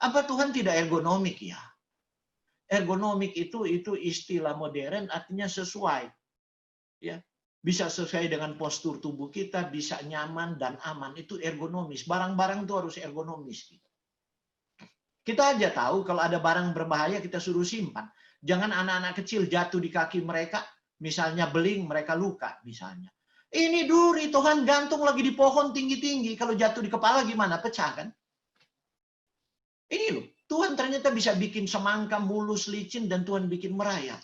S1: Apa Tuhan tidak ergonomik ya? Ergonomik itu istilah modern, artinya sesuai. Ya. Bisa sesuai dengan postur tubuh kita, bisa nyaman dan aman. Itu ergonomis. Barang-barang itu harus ergonomis. Kita aja tahu kalau ada barang berbahaya kita suruh simpan. Jangan anak-anak kecil jatuh di kaki mereka, misalnya beling, mereka luka misalnya. Ini duri, Tuhan gantung lagi di pohon tinggi-tinggi. Kalau jatuh di kepala gimana? Pecah kan? Ini loh, Tuhan ternyata bisa bikin semangka, mulus, licin, dan Tuhan bikin merayap.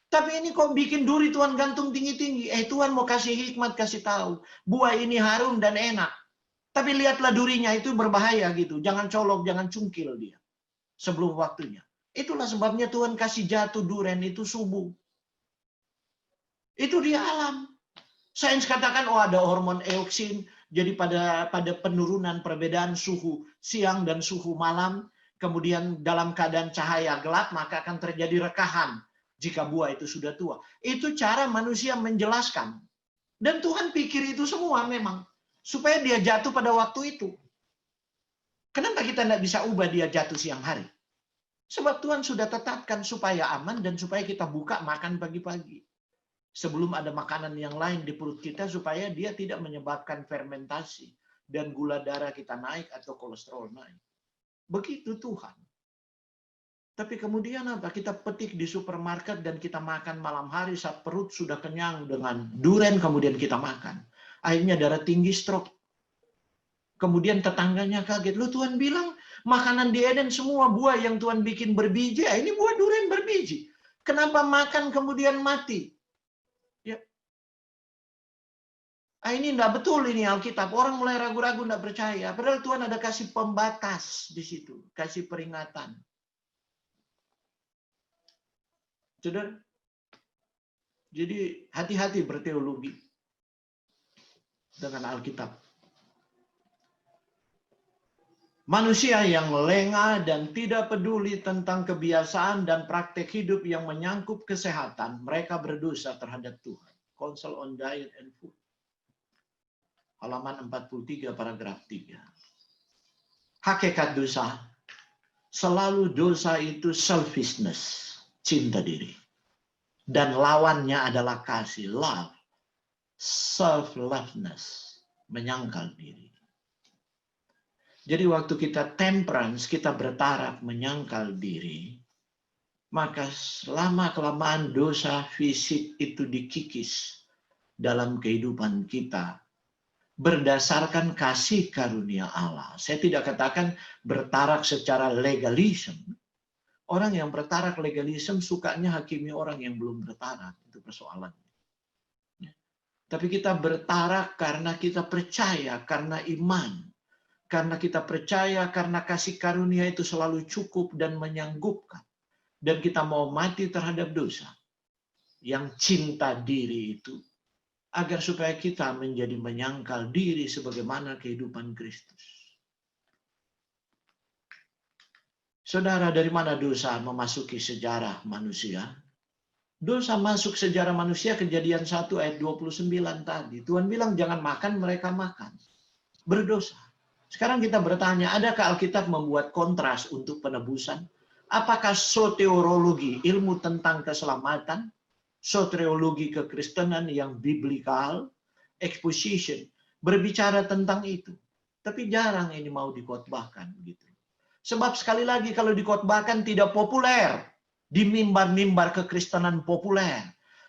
S1: Tapi ini kok bikin duri Tuhan gantung tinggi-tinggi. Tuhan mau kasih hikmat, kasih tahu. Buah ini harum dan enak. Tapi lihatlah durinya itu berbahaya gitu. Jangan colok, jangan cungkil dia. Sebelum waktunya. Itulah sebabnya Tuhan kasih jatuh duren itu subuh. Itu di alam. Sains katakan, ada hormon eoksin. Jadi pada penurunan perbedaan suhu siang dan suhu malam. Kemudian dalam keadaan cahaya gelap, maka akan terjadi rekahan. Jika buah itu sudah tua. Itu cara manusia menjelaskan. Dan Tuhan pikir itu semua memang. Supaya dia jatuh pada waktu itu. Kenapa kita tidak bisa ubah dia jatuh siang hari? Sebab Tuhan sudah tetapkan supaya aman dan supaya kita buka makan pagi-pagi. Sebelum ada makanan yang lain di perut kita supaya dia tidak menyebabkan fermentasi dan gula darah kita naik atau kolesterol naik. Begitu Tuhan. Tapi kemudian apa? Kita petik di supermarket dan kita makan malam hari saat perut sudah kenyang dengan durian, kemudian kita makan. Akhirnya darah tinggi, stroke. Kemudian tetangganya kaget. Loh, Tuhan bilang makanan di Eden semua buah yang Tuhan bikin berbiji. Ini buah durian berbiji. Kenapa makan kemudian mati? Ya. Ini enggak betul ini Alkitab. Orang mulai ragu-ragu, enggak percaya. Padahal Tuhan ada kasih pembatas di situ. Kasih peringatan. Saudara, jadi hati-hati berteologi dengan Alkitab. Manusia yang lengah dan tidak peduli tentang kebiasaan dan praktek hidup yang menyangkut kesehatan, mereka berdosa terhadap Tuhan. Council on Diet and Food. Halaman 43 paragraf 3. Hakikat dosa. Selalu dosa itu selfishness. Cinta diri. Dan lawannya adalah kasih, love. Selflessness, menyangkal diri. Jadi waktu kita temperance, kita bertaraf menyangkal diri, maka lama-kelamaan dosa fisik itu dikikis dalam kehidupan kita berdasarkan kasih karunia Allah. Saya tidak katakan bertarak secara legalisme. Orang yang bertarak legalisme sukanya hakimi orang yang belum bertarak. Itu persoalannya. Tapi kita bertarak karena kita percaya, karena iman. Karena kita percaya, karena kasih karunia itu selalu cukup dan menyanggupkan. Dan kita mau mati terhadap dosa. Yang cinta diri itu. Agar supaya kita menjadi menyangkal diri sebagaimana kehidupan Kristus. Saudara, dari mana dosa memasuki sejarah manusia? Dosa masuk sejarah manusia Kejadian 1 ayat 29 tadi. Tuhan bilang jangan makan, mereka makan. Berdosa. Sekarang kita bertanya, adakah Alkitab membuat kontras untuk penebusan? Apakah soteriologi, ilmu tentang keselamatan, soteriologi kekristenan yang biblikal, exposition, berbicara tentang itu? Tapi jarang ini mau dikotbahkan gitu. Sebab sekali lagi kalau dikotbahkan tidak populer. Di mimbar-mimbar kekristenan populer.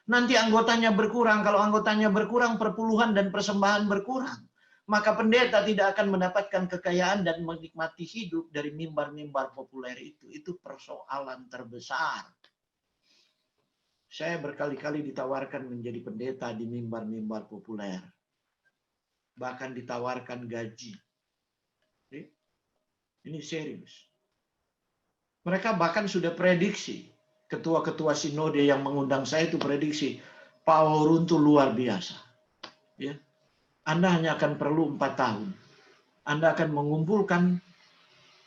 S1: Nanti anggotanya berkurang. Kalau anggotanya berkurang, perpuluhan dan persembahan berkurang. Maka pendeta tidak akan mendapatkan kekayaan dan menikmati hidup dari mimbar-mimbar populer itu. Itu persoalan terbesar. Saya berkali-kali ditawarkan menjadi pendeta di mimbar-mimbar populer. Bahkan ditawarkan gaji. Ini serius. Mereka bahkan sudah prediksi. Ketua-ketua sinode yang mengundang saya itu prediksi. Pak Orun itu luar biasa. Ya. Anda hanya akan perlu 4 tahun. Anda akan mengumpulkan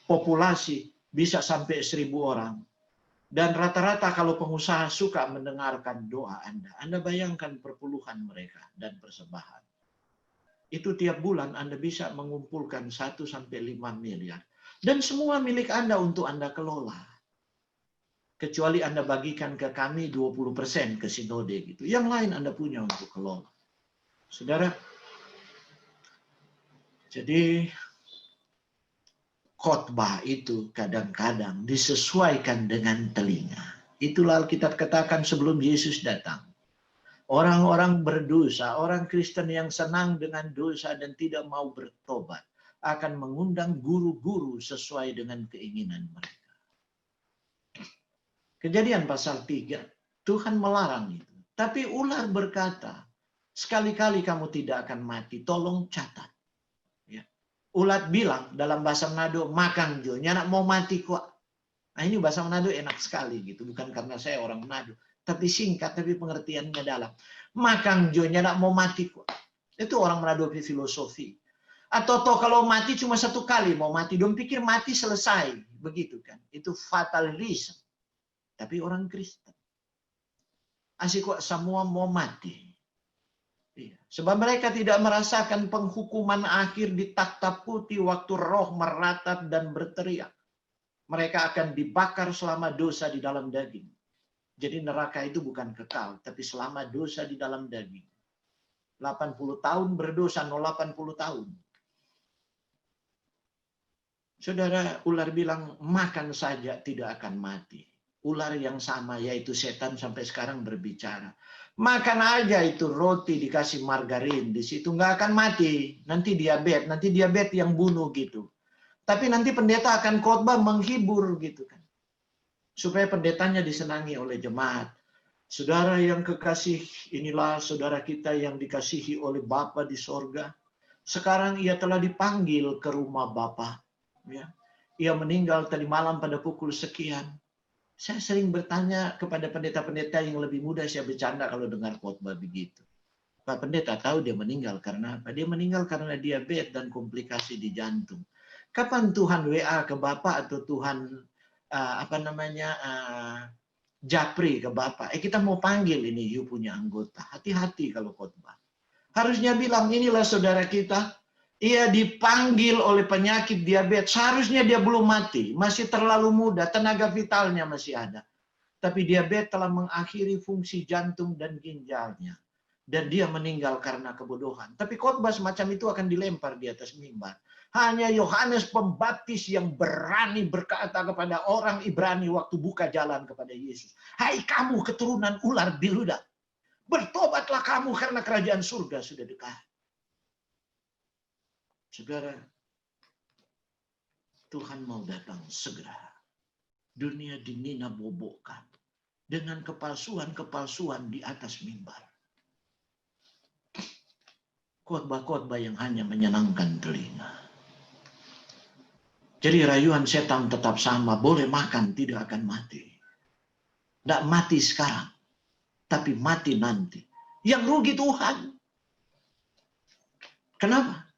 S1: populasi bisa sampai 1.000 orang. Dan rata-rata kalau pengusaha suka mendengarkan doa Anda bayangkan perpuluhan mereka dan persembahan. Itu tiap bulan Anda bisa mengumpulkan 1 sampai 5 miliar. Dan semua milik Anda untuk Anda kelola. Kecuali Anda bagikan ke kami 20% ke sinode gitu. Yang lain Anda punya untuk kelola. Saudara, jadi khotbah itu kadang-kadang disesuaikan dengan telinga. Itulah Alkitab katakan sebelum Yesus datang. Orang-orang berdosa, orang Kristen yang senang dengan dosa dan tidak mau bertobat, akan mengundang guru-guru sesuai dengan keinginan mereka. Kejadian pasal 3, Tuhan melarang itu. Tapi ular berkata, sekali-kali kamu tidak akan mati, tolong catat. Ya. Ulat bilang dalam bahasa Manado, makan jo, nyanak mau mati kok. Nah ini bahasa Manado enak sekali gitu, bukan karena saya orang Manado. Tapi singkat, tapi pengertiannya dalam. Makan jo, nyanak mau mati kok. Itu orang Manado filosofi. Atau toh kalau mati cuma 1 kali mau mati, dong pikir mati selesai, begitu kan? Itu fatalism. Tapi orang Kristen, asik kok semua mau mati. Iya. Sebab mereka tidak merasakan penghukuman akhir di takhta putih waktu roh meratap dan berteriak. Mereka akan dibakar selama dosa di dalam daging. Jadi neraka itu bukan kekal, tapi selama dosa di dalam daging. 80 tahun berdosa, 80 tahun. Saudara, ular bilang, makan saja tidak akan mati. Ular yang sama, yaitu setan, sampai sekarang berbicara. Makan aja itu roti dikasih margarin di situ, nggak akan mati. Nanti diabetes yang bunuh gitu. Tapi nanti pendeta akan khotbah menghibur gitu kan. Supaya pendetanya disenangi oleh jemaat. Saudara yang kekasih, inilah saudara kita yang dikasihi oleh Bapa di sorga. Sekarang ia telah dipanggil ke rumah Bapa. Ya. Ia meninggal tadi malam pada pukul sekian. Saya sering bertanya kepada pendeta-pendeta yang lebih muda, saya bercanda kalau dengar khotbah begitu. Pak Pendeta tahu dia meninggal karena apa? Dia meninggal karena diabetes dan komplikasi di jantung. Kapan Tuhan WA ke Bapak atau Tuhan Japri ke Bapak? Kita mau panggil ini, you punya anggota. Hati-hati kalau khotbah. Harusnya bilang, inilah saudara kita. Ia dipanggil oleh penyakit diabetes. Seharusnya dia belum mati. Masih terlalu muda. Tenaga vitalnya masih ada. Tapi diabetes telah mengakhiri fungsi jantung dan ginjalnya. Dan dia meninggal karena kebodohan. Tapi khotbah semacam itu akan dilempar di atas mimbar. Hanya Yohanes Pembaptis yang berani berkata kepada orang Ibrani waktu buka jalan kepada Yesus. Hai kamu keturunan ular biluda. Bertobatlah kamu karena kerajaan surga sudah dekat. Saudara, Tuhan mau datang segera. Dunia dinina-bobokkan dengan kepalsuan-kepalsuan di atas mimbar. Khotbah-khotbah yang hanya menyenangkan telinga. Jadi rayuan setan tetap sama, boleh makan tidak akan mati. Tidak mati sekarang, tapi mati nanti. Yang rugi Tuhan. Kenapa?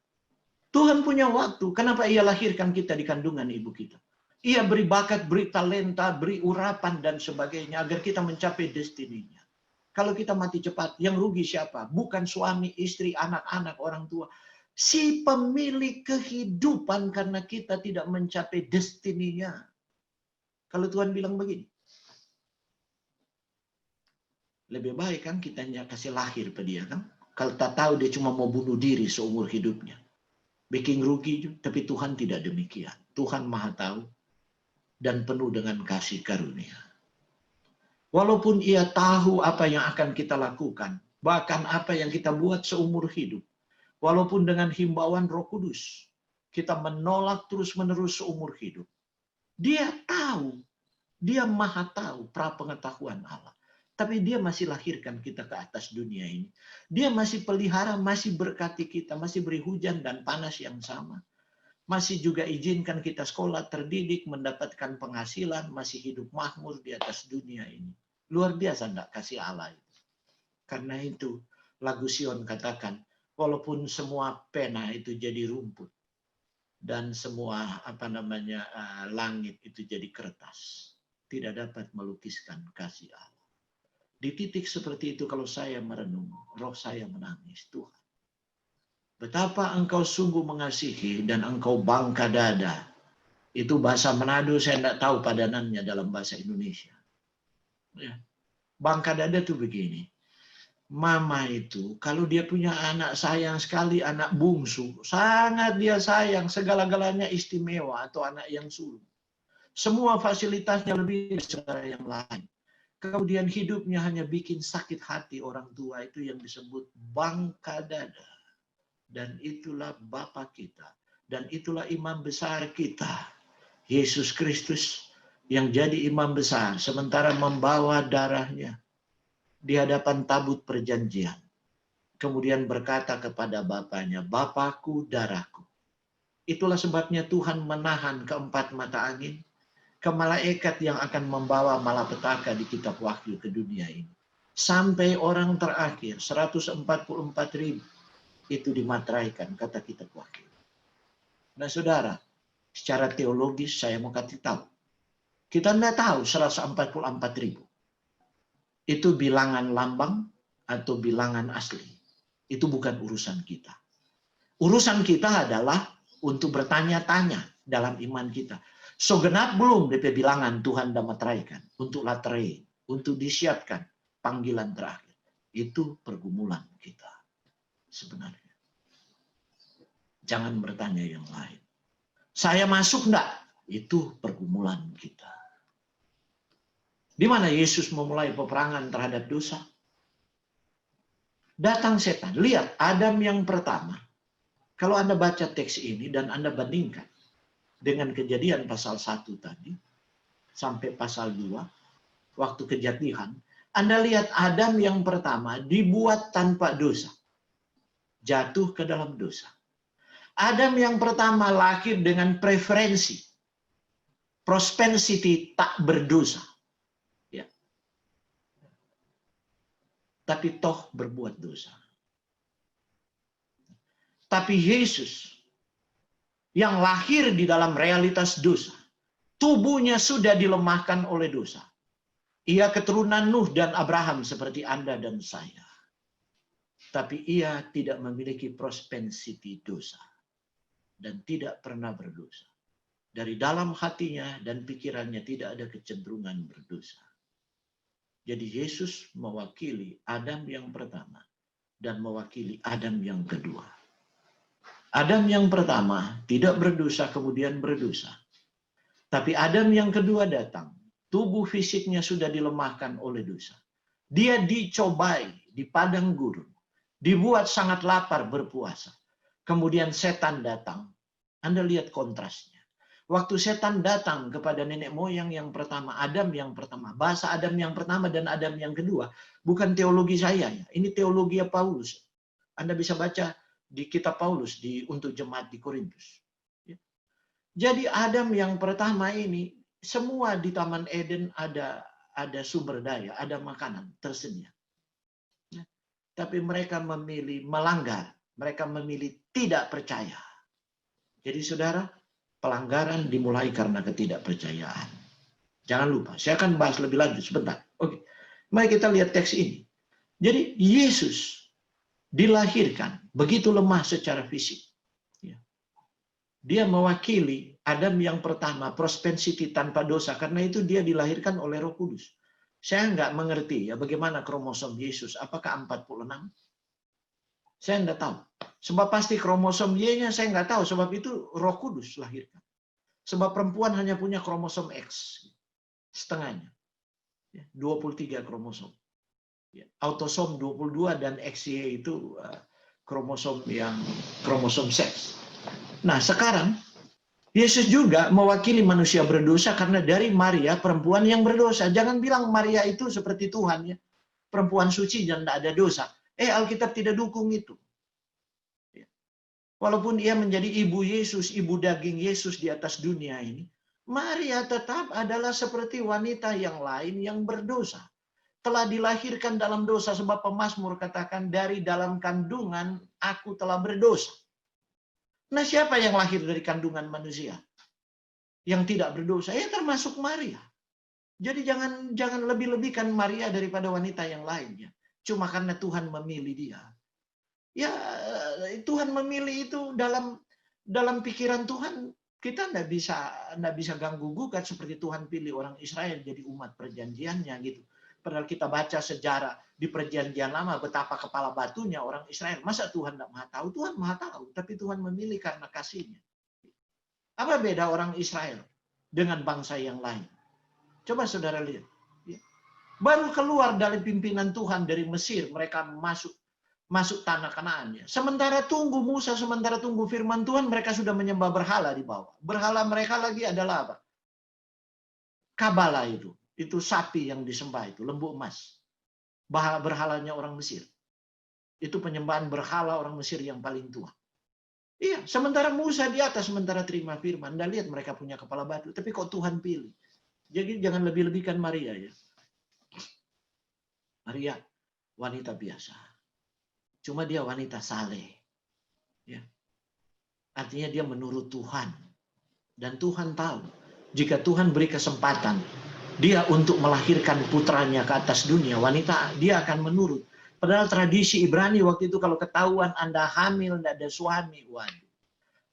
S1: Tuhan punya waktu. Kenapa ia lahirkan kita di kandungan ibu kita? Ia beri bakat, beri talenta, beri urapan dan sebagainya agar kita mencapai destininya. Kalau kita mati cepat, yang rugi siapa? Bukan suami, istri, anak-anak, orang tua. Si pemilik kehidupan karena kita tidak mencapai destininya. Kalau Tuhan bilang begini. Lebih baik kan kita kasih lahir pada dia kan. Kalau tak tahu dia cuma mau bunuh diri seumur hidupnya. Bikin rugi, tapi Tuhan tidak demikian. Tuhan Maha Tahu dan penuh dengan kasih karunia. Walaupun ia tahu apa yang akan kita lakukan, bahkan apa yang kita buat seumur hidup, walaupun dengan himbauan Roh Kudus, kita menolak terus-menerus seumur hidup. Dia tahu, dia Maha Tahu, prapengetahuan Allah. Tapi dia masih lahirkan kita ke atas dunia ini. Dia masih pelihara, masih berkati kita, masih beri hujan dan panas yang sama. Masih juga izinkan kita sekolah, terdidik, mendapatkan penghasilan, masih hidup makmur di atas dunia ini. Luar biasa enggak kasih Allah itu. Karena itu lagu Sion katakan, walaupun semua pena itu jadi rumput dan semua langit itu jadi kertas, tidak dapat melukiskan kasih Allah. Di titik seperti itu kalau saya merenung, roh saya menangis, Tuhan. Betapa engkau sungguh mengasihi dan engkau bangka dada. Itu bahasa Manado, saya tidak tahu padanannya dalam bahasa Indonesia. Ya. Bangka dada itu begini. Mama itu, kalau dia punya anak sayang sekali, anak bungsu, sangat dia sayang, segala-galanya istimewa atau anak yang sulung. Semua fasilitasnya lebih dari yang lain. Kemudian hidupnya hanya bikin sakit hati orang tua, itu yang disebut bangka dada. Dan itulah Bapa kita. Dan itulah imam besar kita. Yesus Kristus yang jadi imam besar. Sementara membawa darahnya di hadapan tabut perjanjian. Kemudian berkata kepada Bapaknya, Bapakku, darahku. Itulah sebabnya Tuhan menahan keempat mata angin. Ke malaikat yang akan membawa malapetaka di kitab Wahyu ke dunia ini. Sampai orang terakhir, 144.000, itu dimateraikan, kata kitab Wahyu. Nah saudara, secara teologis saya mau kasih tahu. Kita tidak tahu 144.000. Itu bilangan lambang atau bilangan asli. Itu bukan urusan kita. Urusan kita adalah untuk bertanya-tanya dalam iman kita. So genap belum DP bilangan Tuhan dah materaikan untuk laterai, untuk disiapkan panggilan terakhir. Itu pergumulan kita sebenarnya. Jangan bertanya yang lain. Saya masuk enggak? Itu pergumulan kita. Di mana Yesus memulai peperangan terhadap dosa? Datang setan. Lihat, Adam yang pertama. Kalau Anda baca teks ini dan Anda bandingkan dengan Kejadian pasal 1 tadi, sampai pasal 2, waktu kejadian, Anda lihat Adam yang pertama dibuat tanpa dosa. Jatuh ke dalam dosa. Adam yang pertama lahir dengan preferensi. Propensity tak berdosa. Ya. Tapi toh berbuat dosa. Tapi Yesus yang lahir di dalam realitas dosa. Tubuhnya sudah dilemahkan oleh dosa. Ia keturunan Nuh dan Abraham seperti Anda dan saya. Tapi ia tidak memiliki propensity dosa. Dan tidak pernah berdosa. Dari dalam hatinya dan pikirannya tidak ada kecenderungan berdosa. Jadi Yesus mewakili Adam yang pertama dan mewakili Adam yang kedua. Adam yang pertama tidak berdosa kemudian berdosa. Tapi Adam yang kedua datang. Tubuh fisiknya sudah dilemahkan oleh dosa. Dia dicobai di padang gurun. Dibuat sangat lapar berpuasa. Kemudian setan datang. Anda lihat kontrasnya. Waktu setan datang kepada nenek moyang yang pertama, Adam yang pertama. Bahasa Adam yang pertama dan Adam yang kedua. Bukan teologi saya. Ya. Ini teologi Paulus. Anda bisa baca di kitab Paulus untuk jemaat di Korintus. Ya. Jadi Adam yang pertama ini, semua di Taman Eden ada sumber daya, ada makanan tersedia. Ya. Tapi mereka memilih melanggar. Mereka memilih tidak percaya. Jadi saudara, pelanggaran dimulai karena ketidakpercayaan. Jangan lupa, saya akan bahas lebih lanjut sebentar. Oke, mari kita lihat teks ini. Jadi Yesus dilahirkan begitu lemah secara fisik. Dia mewakili Adam yang pertama, propensity tanpa dosa. Karena itu dia dilahirkan oleh Roh Kudus. Saya nggak mengerti ya bagaimana kromosom Yesus. Apakah 46? Saya nggak tahu. Sebab pasti kromosom Y-nya saya nggak tahu. Sebab itu Roh Kudus lahirkan. Sebab perempuan hanya punya kromosom X. Setengahnya. 23 kromosom. Autosom 22 dan XY itu kromosom seks. Nah sekarang Yesus juga mewakili manusia berdosa karena dari Maria perempuan yang berdosa. Jangan bilang Maria itu seperti Tuhan ya. Perempuan suci dan tidak ada dosa. Alkitab tidak dukung itu. Walaupun ia menjadi ibu Yesus, ibu daging Yesus di atas dunia ini, Maria tetap adalah seperti wanita yang lain yang berdosa. Telah dilahirkan dalam dosa sebab pemazmur katakan dari dalam kandungan aku telah berdosa. Nah siapa yang lahir dari kandungan manusia? Yang tidak berdosa, termasuk Maria. Jadi jangan lebih-lebihkan Maria daripada wanita yang lainnya. Cuma karena Tuhan memilih dia. Ya Tuhan memilih itu dalam pikiran Tuhan. Kita nggak bisa ganggu gugat seperti Tuhan pilih orang Israel jadi umat perjanjiannya gitu. Padahal kita baca sejarah di perjanjian lama betapa kepala batunya orang Israel. Masa Tuhan nggak maha tahu? Tuhan maha tahu, tapi Tuhan memilih karena kasihnya. Apa beda orang Israel dengan bangsa yang lain? Coba saudara lihat. Baru keluar dari pimpinan Tuhan dari Mesir, mereka masuk tanah Kanaan. Sementara tunggu Musa, sementara tunggu firman Tuhan, mereka sudah menyembah berhala di bawah. Berhala mereka lagi adalah apa? Kabala itu sapi yang disembah itu, lembu emas. Berhalanya orang Mesir. Itu penyembahan berhala orang Mesir yang paling tua. Iya, sementara Musa di atas, sementara terima firman. Anda lihat mereka punya kepala batu, tapi kok Tuhan pilih? Jadi jangan lebih-lebihkan Maria ya. Maria wanita biasa. Cuma dia wanita saleh. Ya. Artinya dia menurut Tuhan. Dan Tuhan tahu. Jika Tuhan beri kesempatan. Dia untuk melahirkan putranya ke atas dunia. Wanita dia akan menurut. Padahal tradisi Ibrani waktu itu kalau ketahuan Anda hamil, tidak ada suami. Waduh.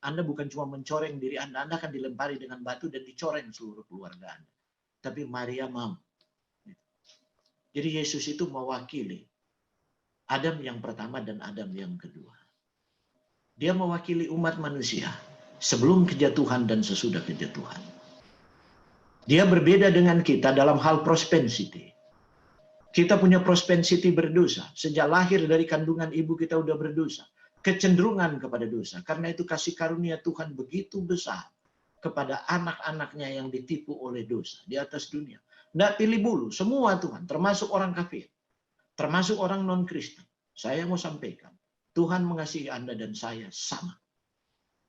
S1: Anda bukan cuma mencoreng diri Anda akan dilempari dengan batu dan dicoreng seluruh keluarga Anda. Tapi Maria mau. Jadi Yesus itu mewakili Adam yang pertama dan Adam yang kedua. Dia mewakili umat manusia sebelum kejatuhan dan sesudah kejatuhan. Dia berbeda dengan kita dalam hal propensity. Kita punya propensity berdosa. Sejak lahir dari kandungan ibu kita udah berdosa. Kecenderungan kepada dosa. Karena itu kasih karunia Tuhan begitu besar kepada anak-anaknya yang ditipu oleh dosa di atas dunia. Nggak pilih bulu, semua Tuhan, termasuk orang kafir, termasuk orang non-Kristen. Saya mau sampaikan, Tuhan mengasihi Anda dan saya sama.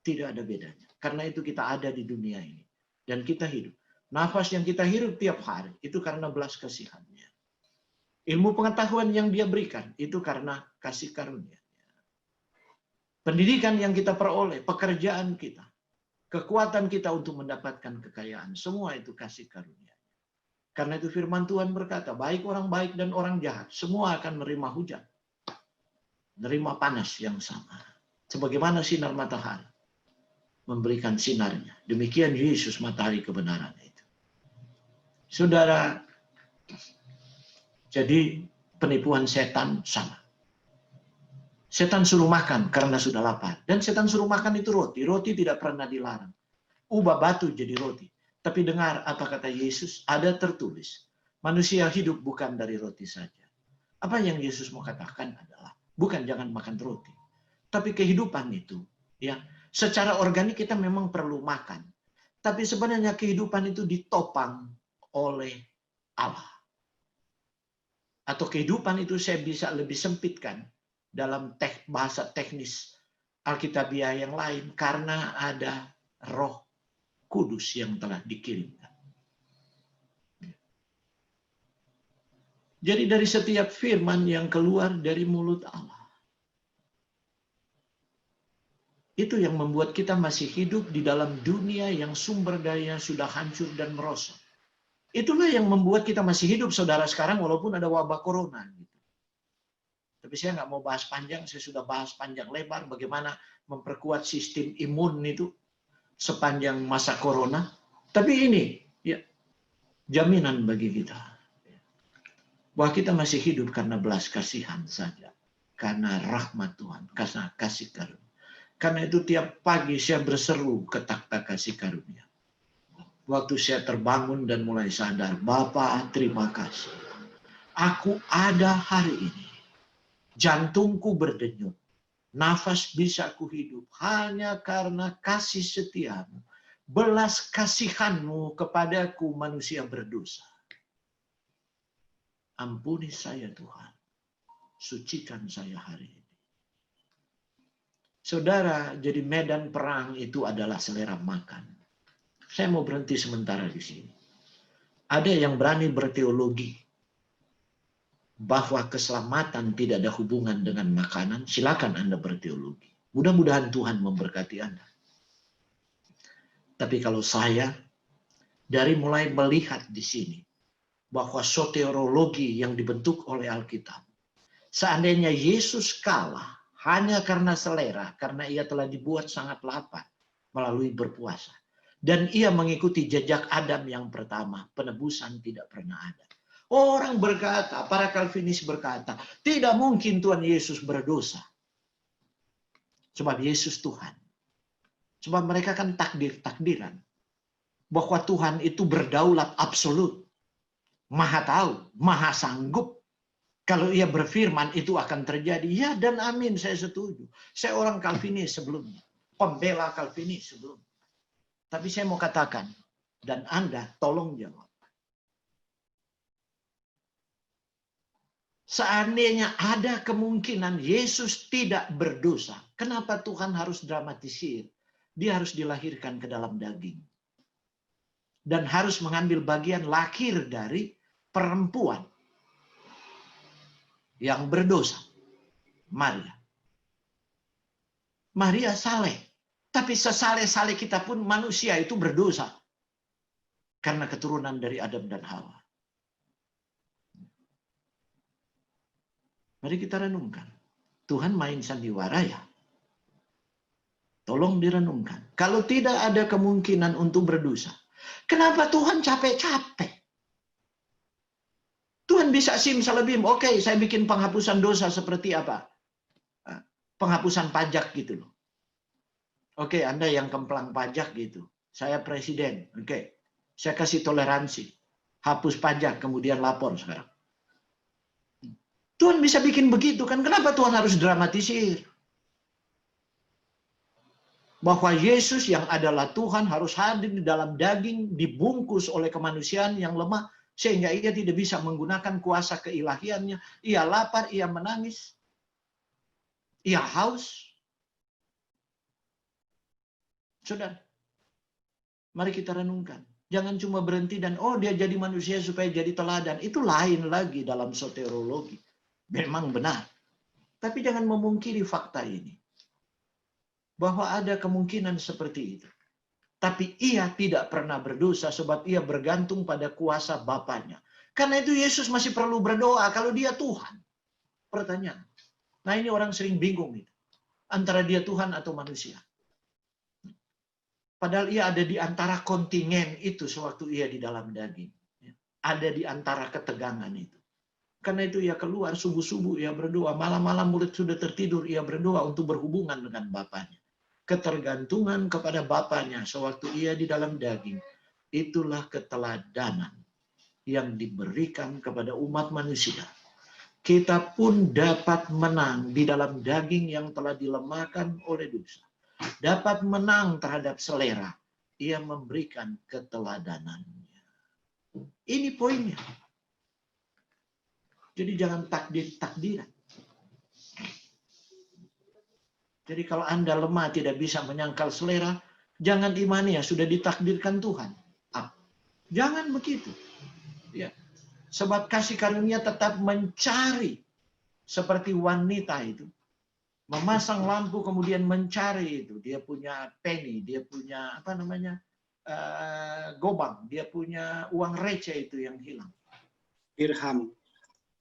S1: Tidak ada bedanya. Karena itu kita ada di dunia ini. Dan kita hidup. Nafas yang kita hirup tiap hari, itu karena belas kasihan-Nya. Ilmu pengetahuan yang Dia berikan, itu karena kasih karunia. Pendidikan yang kita peroleh, pekerjaan kita, kekuatan kita untuk mendapatkan kekayaan, semua itu kasih karunia. Karena itu firman Tuhan berkata, baik orang baik dan orang jahat, semua akan menerima hujan. Menerima panas yang sama. Sebagaimana sinar matahari memberikan sinarnya. Demikian Yesus matahari kebenaran itu. Saudara, jadi penipuan setan sama. Setan suruh makan karena sudah lapar. Dan setan suruh makan itu roti. Roti tidak pernah dilarang. Ubah batu jadi roti. Tapi dengar apa kata Yesus, ada tertulis. Manusia hidup bukan dari roti saja. Apa yang Yesus mau katakan adalah, bukan jangan makan roti. Tapi kehidupan itu, ya, secara organik kita memang perlu makan. Tapi sebenarnya kehidupan itu ditopang oleh Allah. Atau kehidupan itu saya bisa lebih sempitkan dalam bahasa teknis Alkitabiah yang lain. Karena ada Roh Kudus yang telah dikirimkan. Jadi dari setiap firman yang keluar dari mulut Allah, itu yang membuat kita masih hidup di dalam dunia yang sumber daya sudah hancur dan merosot. Itulah yang membuat kita masih hidup, saudara, sekarang walaupun ada wabah corona. Tapi saya nggak mau bahas panjang, saya sudah bahas panjang lebar bagaimana memperkuat sistem imun itu sepanjang masa corona. Tapi ini ya jaminan bagi kita bahwa kita masih hidup karena belas kasihan saja, karena rahmat Tuhan, karena kasih karunia. Karena itu tiap pagi saya berseru ke takhta kasih karunia. Waktu saya terbangun dan mulai sadar, Bapa terima kasih. Aku ada hari ini. Jantungku berdenyut. Nafas bisa kuhidup hanya karena kasih setiamu. Belas kasihanmu kepadaku manusia berdosa. Ampuni saya Tuhan. Sucikan saya hari ini. Saudara, jadi medan perang itu adalah selera makan. Saya mau berhenti sementara di sini. Ada yang berani berteologi bahwa keselamatan tidak ada hubungan dengan makanan. Silakan Anda berteologi. Mudah-mudahan Tuhan memberkati Anda. Tapi kalau saya dari mulai melihat di sini bahwa soteriologi yang dibentuk oleh Alkitab, seandainya Yesus kalah hanya karena selera, karena ia telah dibuat sangat lapar melalui berpuasa. Dan ia mengikuti jejak Adam yang pertama, penebusan tidak pernah ada. Orang berkata, para Calvinis berkata, tidak mungkin Tuhan Yesus berdosa. Sebab Yesus Tuhan. Sebab mereka kan takdir-takdiran. Bahwa Tuhan itu berdaulat absolut. Maha tahu, maha sanggup. Kalau ia berfirman itu akan terjadi. Ya dan amin, saya setuju. Saya orang Calvinis sebelumnya. Pembela Calvinis sebelumnya. Tapi saya mau katakan, dan Anda tolong jawab. Seandainya ada kemungkinan Yesus tidak berdosa, kenapa Tuhan harus dramatisir? Dia harus dilahirkan ke dalam daging. Dan harus mengambil bagian lahir dari perempuan yang berdosa. Maria. Maria saleh. Tapi sesaleh-saleh kita pun manusia itu berdosa. Karena keturunan dari Adam dan Hawa. Mari kita renungkan. Tuhan main sandiwara ya? Tolong direnungkan. Kalau tidak ada kemungkinan untuk berdosa, kenapa Tuhan capek-capek? Tuhan bisa simsalabim, oke, saya bikin penghapusan dosa seperti apa? Penghapusan pajak gitu loh. Oke, Anda yang kemplang pajak gitu. Saya presiden, oke. Saya kasih toleransi. Hapus pajak, kemudian lapor sekarang. Tuhan bisa bikin begitu kan? Kenapa Tuhan harus dramatisir? Bahwa Yesus yang adalah Tuhan harus hadir di dalam daging, dibungkus oleh kemanusiaan yang lemah, sehingga ia tidak bisa menggunakan kuasa keilahiannya. Ia lapar, ia menangis, ia haus. Saudara, mari kita renungkan. Jangan cuma berhenti dan, oh dia jadi manusia supaya jadi teladan. Itu lain lagi dalam soteriologi. Memang benar. Tapi jangan memungkiri fakta ini. Bahwa ada kemungkinan seperti itu. Tapi ia tidak pernah berdosa sebab ia bergantung pada kuasa Bapaknya. Karena itu Yesus masih perlu berdoa kalau dia Tuhan. Pertanyaan. Nah ini orang sering bingung itu. Antara dia Tuhan atau manusia. Padahal ia ada di antara kontingen itu sewaktu ia di dalam daging. Ada di antara ketegangan itu. Karena itu ia keluar subuh-subuh ia berdoa. Malam-malam murid sudah tertidur ia berdoa untuk berhubungan dengan Bapaknya. Ketergantungan kepada Bapaknya sewaktu ia di dalam daging. Itulah keteladanan yang diberikan kepada umat manusia. Kita pun dapat menang di dalam daging yang telah dilemahkan oleh dosa. Dapat menang terhadap selera. Ia memberikan keteladanannya. Ini poinnya. Jadi jangan takdir-takdiran. Jadi kalau Anda lemah tidak bisa menyangkal selera, jangan imani ya sudah ditakdirkan Tuhan. Jangan begitu. Ya. Sebab kasih karunia tetap mencari seperti wanita itu. Memasang lampu kemudian mencari itu. Dia punya penny, dia punya apa namanya? Gobang, dia punya uang receh itu yang hilang.
S3: Dirham.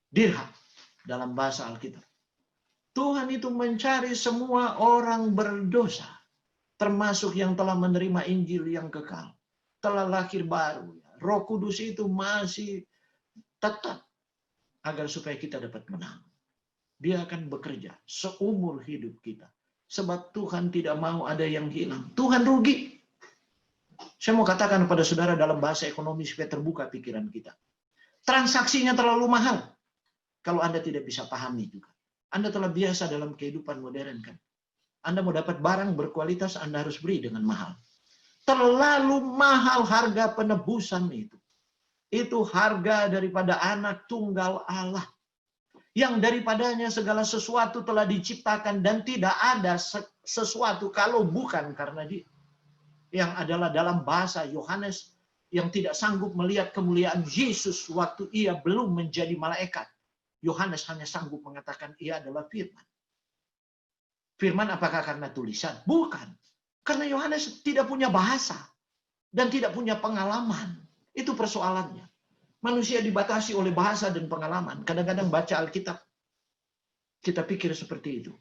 S1: Dirham dalam bahasa Alkitab. Tuhan itu mencari semua orang berdosa, termasuk yang telah menerima Injil yang kekal, telah lahir baru. Roh Kudus itu masih tetap agar supaya kita dapat menang. Dia akan bekerja seumur hidup kita. Sebab Tuhan tidak mau ada yang hilang. Tuhan rugi. Saya mau katakan kepada saudara dalam bahasa ekonomi supaya terbuka pikiran kita. Transaksinya terlalu mahal. Kalau Anda tidak bisa pahami juga. Anda telah biasa dalam kehidupan modern kan. Anda mau dapat barang berkualitas, Anda harus beli dengan mahal. Terlalu mahal harga penebusan itu. Itu harga daripada anak tunggal Allah. Yang daripadanya segala sesuatu telah diciptakan dan tidak ada sesuatu kalau bukan karena dia. Yang adalah dalam bahasa Yohanes yang tidak sanggup melihat kemuliaan Yesus waktu ia belum menjadi malaikat. Yohanes hanya sanggup mengatakan ia adalah firman. Firman apakah karena tulisan? Bukan. Karena Yohanes tidak punya bahasa dan tidak punya pengalaman. Itu persoalannya. Manusia dibatasi oleh bahasa dan pengalaman. Kadang-kadang baca Alkitab, kita pikir seperti itu.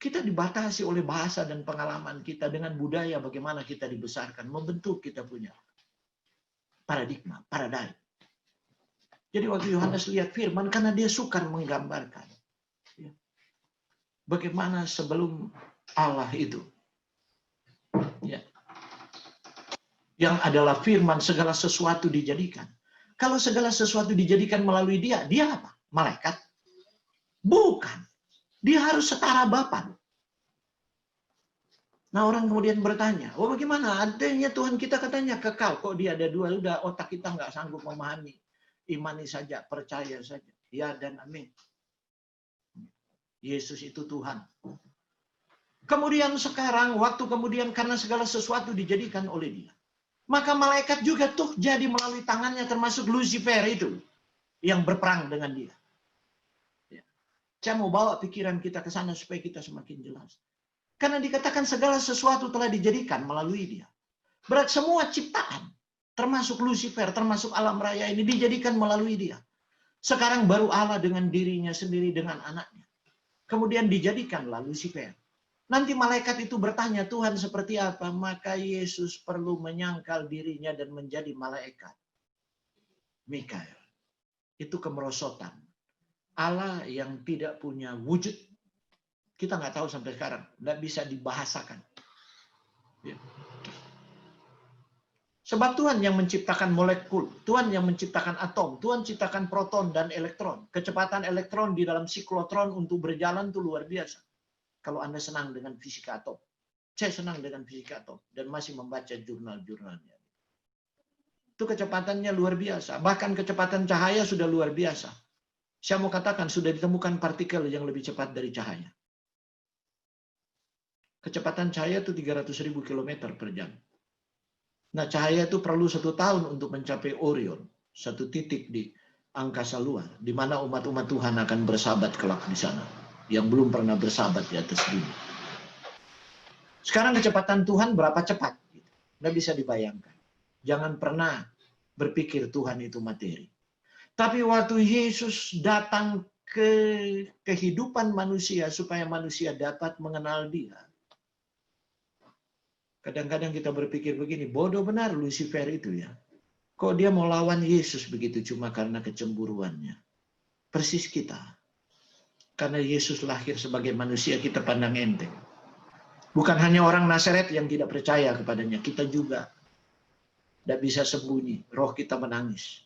S1: Kita dibatasi oleh bahasa dan pengalaman kita dengan budaya bagaimana kita dibesarkan. Membentuk kita punya paradigma, paradigm. Jadi waktu Yohanes lihat firman, karena dia sukar menggambarkan. Bagaimana sebelum Allah itu. Yang adalah firman, segala sesuatu dijadikan. Kalau segala sesuatu dijadikan melalui dia, dia apa? Malaikat? Bukan. Dia harus setara Bapa. Nah orang kemudian bertanya, oh bagaimana? Adanya Tuhan kita katanya kekal. Kok dia ada dua? Udah otak kita nggak sanggup memahami. Imani saja, percaya saja. Ya dan amin. Yesus itu Tuhan. Kemudian sekarang, waktu kemudian karena segala sesuatu dijadikan oleh dia. Maka malaikat juga tuh jadi melalui tangannya termasuk Lucifer itu. Yang berperang dengan dia. Saya mau bawa pikiran kita ke sana supaya kita semakin jelas. Karena dikatakan segala sesuatu telah dijadikan melalui dia. Berarti semua ciptaan. Termasuk Lucifer, termasuk alam raya ini dijadikan melalui dia. Sekarang baru Allah dengan dirinya sendiri dengan anaknya. Kemudian dijadikanlah Lucifer. Nanti malaikat itu bertanya, Tuhan seperti apa? Maka Yesus perlu menyangkal dirinya dan menjadi malaikat. Mikael. Itu kemerosotan. Allah yang tidak punya wujud. Kita nggak tahu sampai sekarang. Nggak bisa dibahasakan. Ya. Sebab Tuhan yang menciptakan molekul, Tuhan yang menciptakan atom, Tuhan ciptakan proton dan elektron. Kecepatan elektron di dalam siklotron untuk berjalan itu luar biasa. Kalau Anda senang dengan fisika atom. Saya senang dengan fisika atom dan masih membaca jurnal-jurnalnya. Itu kecepatannya luar biasa. Bahkan kecepatan cahaya sudah luar biasa. Saya mau katakan sudah ditemukan partikel yang lebih cepat dari cahaya. Kecepatan cahaya itu 300.000 km per jam. Nah, cahaya itu perlu 1 tahun untuk mencapai Orion, satu titik di angkasa luar, di mana umat-umat Tuhan akan bersahabat kelak di sana, yang belum pernah bersahabat di atas bumi. Sekarang kecepatan Tuhan berapa cepat? Nggak bisa dibayangkan. Jangan pernah berpikir Tuhan itu materi. Tapi waktu Yesus datang ke kehidupan manusia supaya manusia dapat mengenal Dia. Kadang-kadang kita berpikir begini, bodoh benar Lucifer itu ya. Kok dia mau lawan Yesus begitu cuma karena kecemburuannya. Persis kita. Karena Yesus lahir sebagai manusia, kita pandang enteng. Bukan hanya orang Nazaret yang tidak percaya kepadanya, kita juga. Tidak bisa sembunyi, roh kita menangis.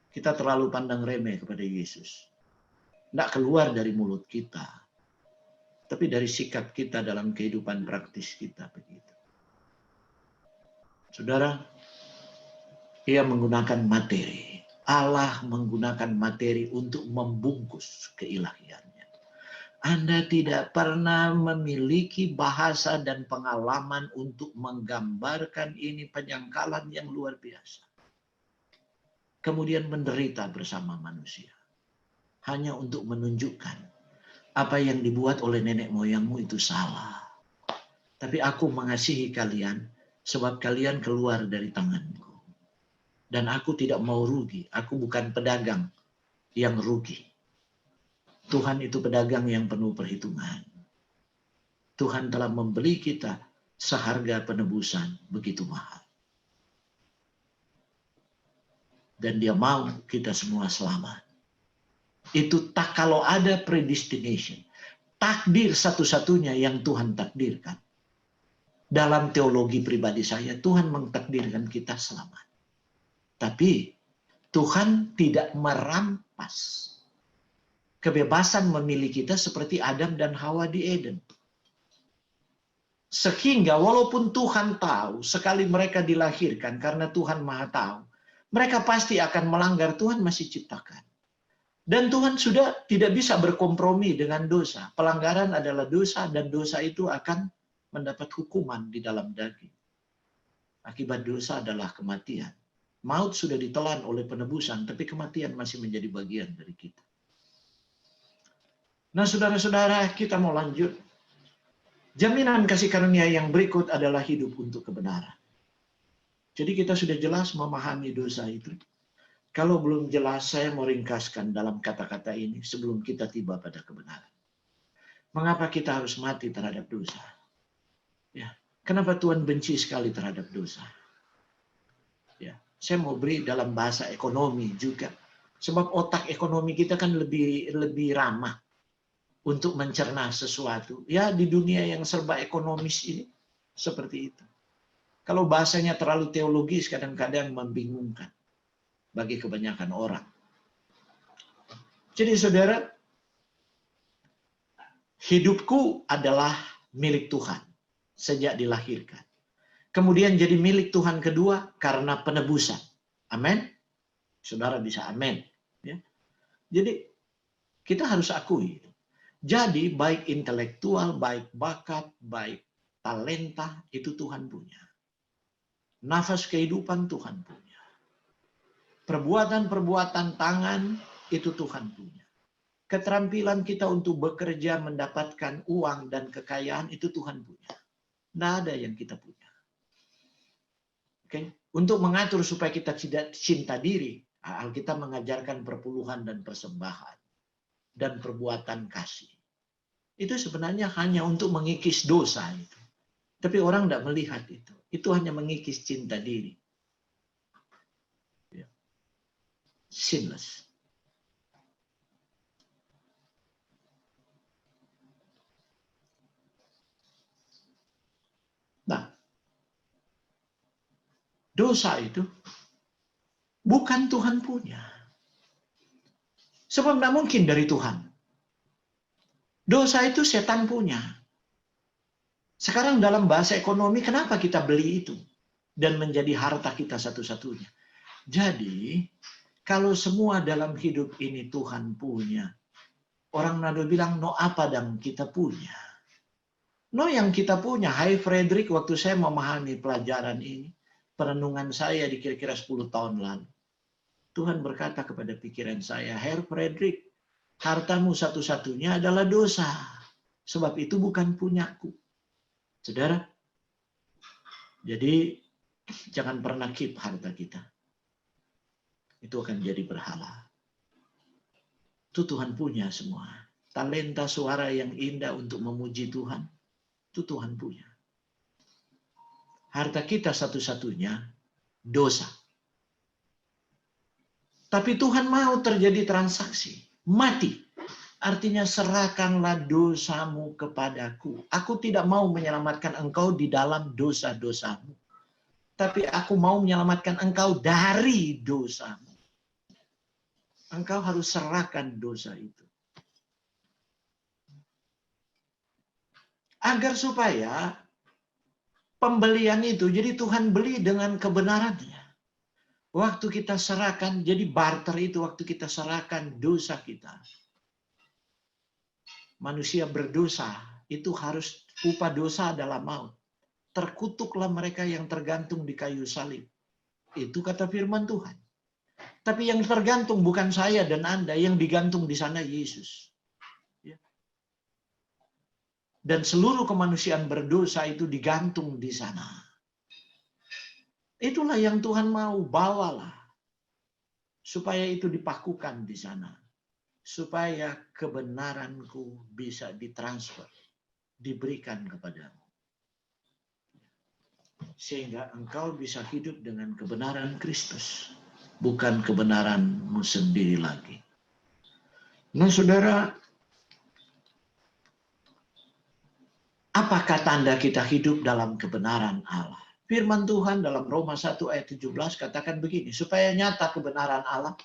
S1: Kita terlalu pandang remeh kepada Yesus. Tidak keluar dari mulut kita. Tapi dari sikap kita dalam kehidupan praktis kita begitu. Saudara, Ia menggunakan materi. Allah menggunakan materi untuk membungkus keilahiannya. Anda tidak pernah memiliki bahasa dan pengalaman untuk menggambarkan ini penyangkalan yang luar biasa. Kemudian menderita bersama manusia. Hanya untuk menunjukkan apa yang dibuat oleh nenek moyangmu itu salah. Tapi aku mengasihi kalian sebab kalian keluar dari tanganku. Dan aku tidak mau rugi. Aku bukan pedagang yang rugi. Tuhan itu pedagang yang penuh perhitungan. Tuhan telah membeli kita seharga penebusan begitu mahal. Dan Dia mau kita semua selamat. Itu tak kalau ada predestination. Takdir satu-satunya yang Tuhan takdirkan. Dalam teologi pribadi saya, Tuhan mentakdirkan kita selamat. Tapi Tuhan tidak merampas kebebasan memilih kita seperti Adam dan Hawa di Eden. Sehingga walaupun Tuhan tahu sekali mereka dilahirkan karena Tuhan Maha tahu, mereka pasti akan melanggar. Tuhan masih ciptakan. Dan Tuhan sudah tidak bisa berkompromi dengan dosa. Pelanggaran adalah dosa dan dosa itu akan mendapat hukuman di dalam daging. Akibat dosa adalah kematian. Maut sudah ditelan oleh penebusan, tapi kematian masih menjadi bagian dari kita. Nah, saudara-saudara, kita mau lanjut. Jaminan kasih karunia yang berikut adalah hidup untuk kebenaran. Jadi kita sudah jelas memahami dosa itu. Kalau belum jelas, saya mau ringkaskan dalam kata-kata ini sebelum kita tiba pada kebenaran. Mengapa kita harus mati terhadap dosa? Ya, kenapa Tuhan benci sekali terhadap dosa? Ya, saya mau beri dalam bahasa ekonomi juga. Sebab otak ekonomi kita kan lebih ramah untuk mencerna sesuatu. Ya, di dunia yang serba ekonomis ini seperti itu. Kalau bahasanya terlalu teologis kadang-kadang membingungkan bagi kebanyakan orang. Jadi saudara, hidupku adalah milik Tuhan sejak dilahirkan. Kemudian jadi milik Tuhan kedua karena penebusan. Amin. Saudara bisa amin. Ya. Jadi kita harus akui. Jadi baik intelektual, baik bakat, baik talenta itu Tuhan punya. Nafas kehidupan Tuhan punya. Perbuatan-perbuatan tangan itu Tuhan punya. Keterampilan kita untuk bekerja, mendapatkan uang dan kekayaan itu Tuhan punya. Tidak ada yang kita punya. Oke? Untuk mengatur supaya kita tidak cinta diri, Alkitab mengajarkan perpuluhan dan persembahan dan perbuatan kasih. itu sebenarnya hanya untuk mengikis dosa itu. Tapi orang tidak melihat itu. Itu hanya mengikis cinta diri. Sinless. Nah, dosa itu bukan Tuhan punya. Sebab tidak mungkin dari Tuhan. Dosa itu setan punya. Sekarang dalam bahasa ekonomi, kenapa kita beli itu? Dan menjadi harta kita satu-satunya. Jadi, kalau semua dalam hidup ini Tuhan punya, orang Nado bilang, no apa dan kita punya. No yang kita punya. Hai Frederick, waktu saya memahami pelajaran ini, perenungan saya di kira-kira 10 tahun lalu. Tuhan berkata kepada pikiran saya, Herr Frederick, hartamu satu-satunya adalah dosa. Sebab itu bukan punyaku. Saudara, jadi jangan pernah keep harta kita. Itu akan jadi berhala. Itu Tuhan punya semua. Talenta suara yang indah untuk memuji Tuhan, itu Tuhan punya. Harta kita satu-satunya dosa. Tapi Tuhan mau terjadi transaksi. Mati. Artinya serahkanlah dosamu kepadaku. Aku tidak mau menyelamatkan engkau di dalam dosa-dosamu. Tapi aku mau menyelamatkan engkau dari dosamu. Engkau harus serahkan dosa itu. Agar supaya pembelian itu, jadi Tuhan beli dengan kebenarannya. Waktu kita serahkan, jadi barter itu waktu kita serahkan dosa kita. Manusia berdosa, itu harus upah dosa adalah maut. Terkutuklah mereka yang tergantung di kayu salib. Itu kata firman Tuhan. Tapi yang tergantung bukan saya dan Anda, yang digantung di sana Yesus. Dan seluruh kemanusiaan berdosa itu digantung di sana. Itulah yang Tuhan mau, bawalah. Supaya itu dipakukan di sana. Supaya kebenaranku bisa ditransfer, diberikan kepadamu. Sehingga engkau bisa hidup dengan kebenaran Kristus. Bukan kebenaranmu sendiri lagi. Nah saudara, apakah tanda kita hidup dalam kebenaran Allah? Firman Tuhan dalam Roma 1 ayat 17 katakan begini, supaya nyata kebenaran Allah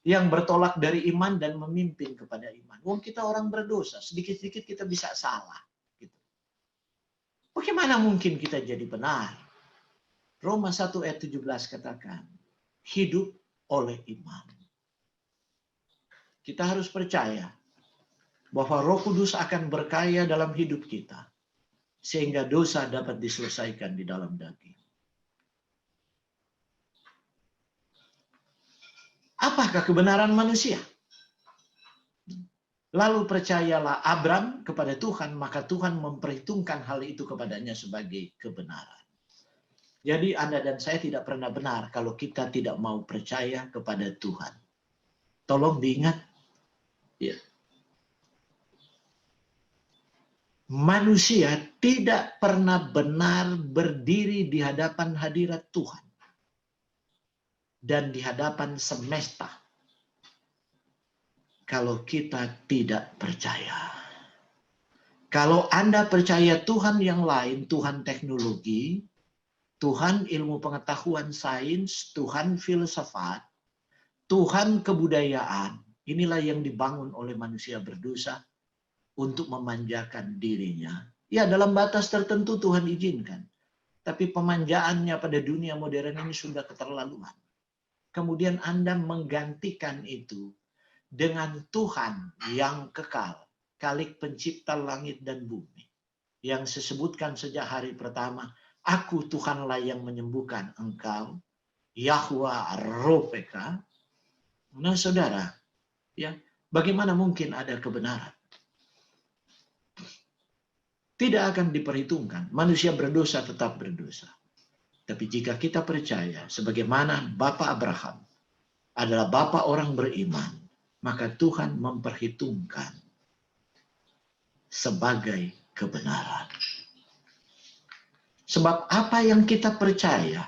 S1: yang bertolak dari iman dan memimpin kepada iman. Wong kita orang berdosa, sedikit-sedikit kita bisa salah. Gitu. Bagaimana mungkin kita jadi benar? Roma 1 ayat 17 katakan, hidup oleh iman. Kita harus percaya bahwa Roh Kudus akan berkarya dalam hidup kita. Sehingga dosa dapat diselesaikan di dalam daging. Apakah kebenaran manusia? Lalu percayalah Abram kepada Tuhan, maka Tuhan memperhitungkan hal itu kepadanya sebagai kebenaran. Jadi Anda dan saya tidak pernah benar kalau kita tidak mau percaya kepada Tuhan. Tolong diingat. Ya. Manusia tidak pernah benar berdiri di hadapan hadirat Tuhan. Dan di hadapan semesta. Kalau kita tidak percaya. Kalau Anda percaya Tuhan yang lain, Tuhan teknologi, Tuhan ilmu pengetahuan sains, Tuhan filsafat, Tuhan kebudayaan, inilah yang dibangun oleh manusia berdosa untuk memanjakan dirinya. Ya, dalam batas tertentu Tuhan izinkan. Tapi pemanjaannya pada dunia modern ini sudah keterlaluan. Kemudian Anda menggantikan itu dengan Tuhan yang kekal, Khalik pencipta langit dan bumi. Yang disebutkan sejak hari pertama, Aku Tuhanlah yang menyembuhkan engkau, Yahwa Ropeka. Nah saudara, ya, bagaimana mungkin ada kebenaran? Tidak akan diperhitungkan. Manusia berdosa tetap berdosa. Tapi jika kita percaya, sebagaimana Bapak Abraham adalah Bapak orang beriman, maka Tuhan memperhitungkan sebagai kebenaran. Sebab apa yang kita percaya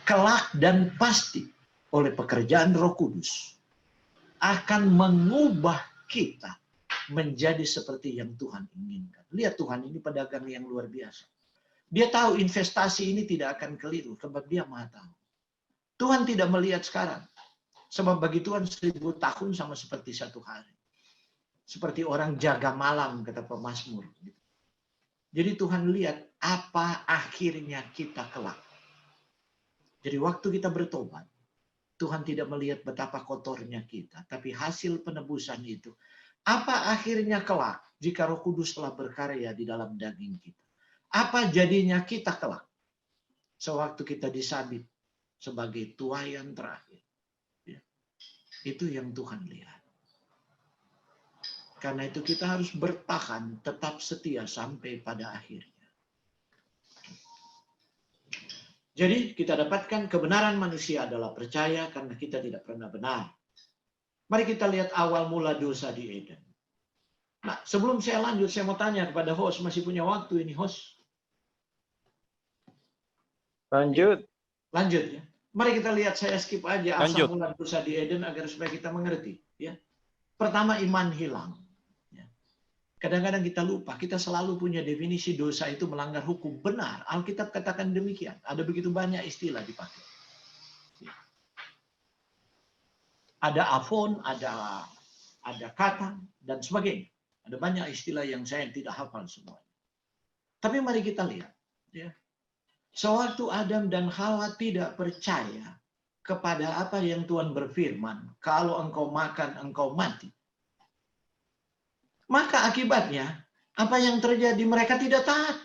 S1: kelak dan pasti oleh pekerjaan Roh Kudus akan mengubah kita menjadi seperti yang Tuhan inginkan. Lihat, Tuhan ini pedagang yang luar biasa. Dia tahu investasi ini tidak akan keliru, sebab dia Maha tahu. Tuhan tidak melihat sekarang. Sebab bagi Tuhan 1000 tahun sama seperti 1 hari. Seperti orang jaga malam, kata pemazmur. Jadi Tuhan lihat apa akhirnya kita kelak. Jadi waktu kita bertobat, Tuhan tidak melihat betapa kotornya kita. Tapi hasil penebusan itu, apa akhirnya kelak jika Roh Kudus telah berkarya di dalam daging kita. Apa jadinya kita kelak sewaktu kita disabit sebagai tuaian terakhir. Ya. Itu yang Tuhan lihat. Karena itu kita harus bertahan, tetap setia sampai pada akhirnya. Jadi kita dapatkan kebenaran manusia adalah percaya karena kita tidak pernah benar. Mari kita lihat awal mula dosa di Eden. Nah, sebelum saya lanjut, saya mau tanya kepada host, masih punya waktu ini host?
S4: Lanjut.
S1: Lanjut ya. Mari kita lihat, saya skip aja
S2: Lanjut.
S1: asal mula dosa di Eden agar supaya kita mengerti. Ya. Pertama, iman hilang. Ya. Kadang-kadang kita lupa, kita selalu punya definisi dosa itu melanggar hukum. Benar, Alkitab katakan demikian. Ada begitu banyak istilah dipakai. Ya. Ada afon, ada kata, dan sebagainya. Ada banyak istilah yang saya tidak hafal semuanya. Tapi mari kita lihat. Ya. Sewaktu Adam dan Hawa tidak percaya kepada apa yang Tuhan berfirman, kalau engkau makan, engkau mati. Maka akibatnya, apa yang terjadi? Mereka tidak taat.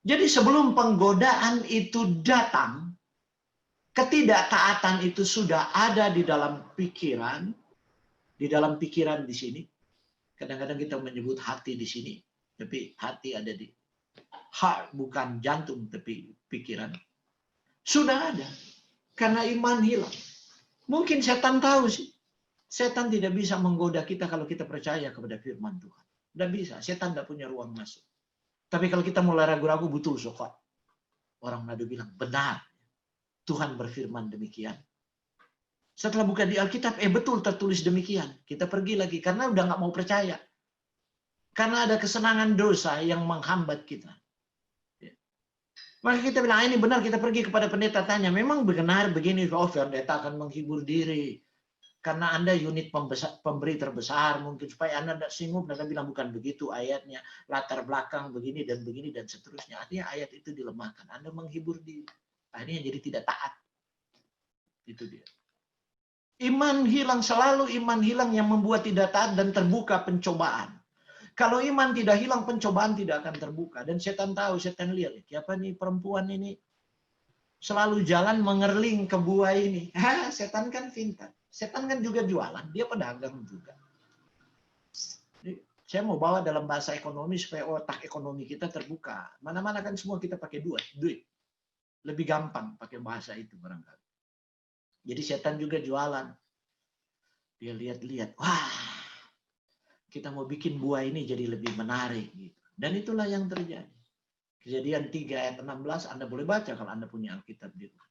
S1: Jadi sebelum penggodaan itu datang, ketidaktaatan itu sudah ada di dalam pikiran. Di dalam pikiran di sini. Kadang-kadang kita menyebut hati di sini. Tapi hati ada di heart, bukan jantung, tapi pikiran. Sudah ada. Karena iman hilang. Mungkin setan tahu sih. Setan tidak bisa menggoda kita kalau kita percaya kepada firman Tuhan. Tidak bisa. Setan tidak punya ruang masuk. Tapi kalau kita mulai ragu-ragu, betul sokot. Orang Nado bilang, benar. Tuhan berfirman demikian. Setelah buka di Alkitab, betul tertulis demikian. Kita pergi lagi. Karena udah nggak mau percaya. Karena ada kesenangan dosa yang menghambat kita. Maka kita bilang, ini benar, kita pergi kepada pendeta tanya, memang benar begini, oh pendeta akan menghibur diri. Karena Anda unit pemberi terbesar, mungkin supaya Anda tidak singgung, mereka bilang bukan begitu ayatnya, latar belakang begini dan seterusnya. Artinya ayat itu dilemahkan, Anda menghibur diri. Akhirnya jadi tidak taat. Itu dia. Iman hilang, selalu iman hilang yang membuat tidak taat dan terbuka pencobaan. Kalau iman tidak hilang, pencobaan tidak akan terbuka. Dan setan tahu, setan lihat. Siapa nih perempuan ini? Selalu jalan mengerling ke buah ini. Setan kan pintar. Setan kan juga jualan. Dia pedagang juga. Jadi, saya mau bawa dalam bahasa ekonomi supaya otak ekonomi kita terbuka. Mana-mana kan semua kita pakai duit. Lebih gampang pakai bahasa itu barangkali. Jadi setan juga jualan. Dia lihat-lihat. Wah. Kita mau bikin buah ini jadi lebih menarik. Dan itulah yang terjadi. Kejadian 3 ayat 16, Anda boleh baca kalau Anda punya Alkitab di rumah.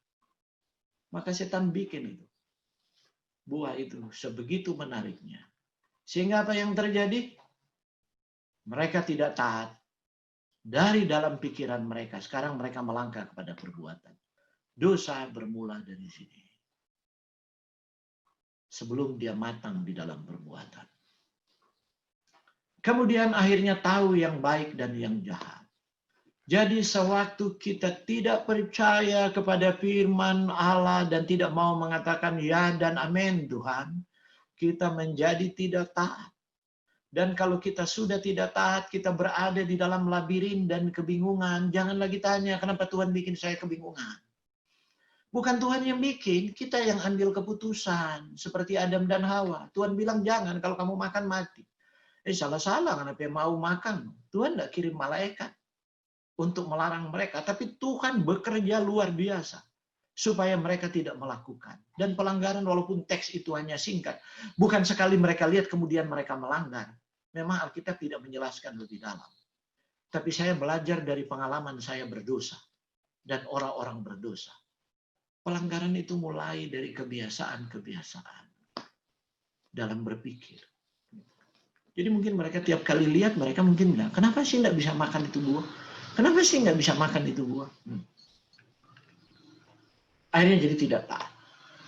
S1: Maka setan bikin itu. Buah itu sebegitu menariknya. Sehingga apa yang terjadi? Mereka tidak taat. Dari dalam pikiran mereka. Sekarang mereka melangkah kepada perbuatan. Dosa bermula dari sini. Sebelum dia matang di dalam perbuatan. Kemudian akhirnya tahu yang baik dan yang jahat. Jadi sewaktu kita tidak percaya kepada firman Allah dan tidak mau mengatakan ya dan amin Tuhan, kita menjadi tidak taat. Dan kalau kita sudah tidak taat, kita berada di dalam labirin dan kebingungan. Jangan lagi tanya kenapa Tuhan bikin saya kebingungan. Bukan Tuhan yang bikin, kita yang ambil keputusan. Seperti Adam dan Hawa. Tuhan bilang jangan, kalau kamu makan mati. Salah-salah kenapa mau makan. Tuhan tidak kirim malaikat untuk melarang mereka. Tapi Tuhan bekerja luar biasa. Supaya mereka tidak melakukan. Dan pelanggaran walaupun teks itu hanya singkat. Bukan sekali mereka lihat kemudian mereka melanggar. Memang Alkitab tidak menjelaskan lebih dalam. Tapi saya belajar dari pengalaman saya berdosa dan orang-orang berdosa. Pelanggaran itu mulai dari kebiasaan-kebiasaan dalam berpikir. Jadi mungkin mereka tiap kali lihat, mereka mungkin bilang, kenapa sih nggak bisa makan itu buah? Kenapa sih nggak bisa makan itu buah? Akhirnya jadi tidak tahu.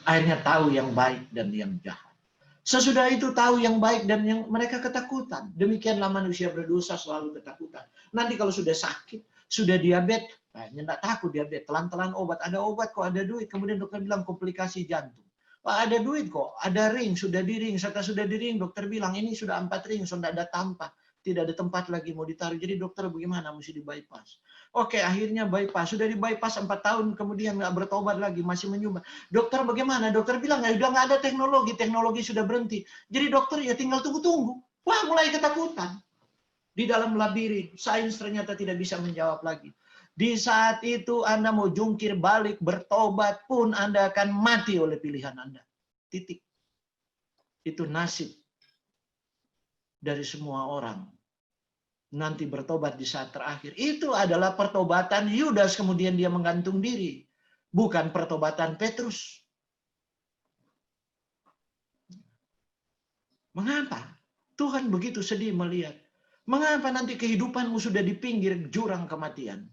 S1: Akhirnya tahu yang baik dan yang jahat. Sesudah itu tahu yang baik dan yang mereka ketakutan. Demikianlah manusia berdosa selalu ketakutan. Nanti kalau sudah sakit, sudah diabetes, nggak takut diabetes. Telan-telan obat, ada obat kok, ada duit. Kemudian dokter bilang komplikasi jantung. Wah, ada duit kok, ada ring, sudah di ring. Setelah sudah di ring, dokter bilang ini sudah 4 ring, sudah ada tampak. Tidak ada tempat lagi mau ditaruh. Jadi dokter bagaimana? Mesti di bypass. Oke, akhirnya bypass. Sudah di bypass 4 tahun, kemudian nggak bertobat lagi, masih menyumbang. Dokter bagaimana? Dokter bilang, ya udah nggak ada teknologi. Teknologi sudah berhenti. Jadi dokter ya tinggal tunggu-tunggu. Wah, mulai ketakutan. Di dalam labirin, sains ternyata tidak bisa menjawab lagi. Di saat itu Anda mau jungkir balik, bertobat pun Anda akan mati oleh pilihan Anda. Titik. Itu nasib dari semua orang. Nanti bertobat di saat terakhir. Itu adalah pertobatan Yudas, kemudian dia menggantung diri. Bukan pertobatan Petrus. Mengapa? Tuhan begitu sedih melihat. Mengapa nanti kehidupanmu sudah di pinggir jurang kematian?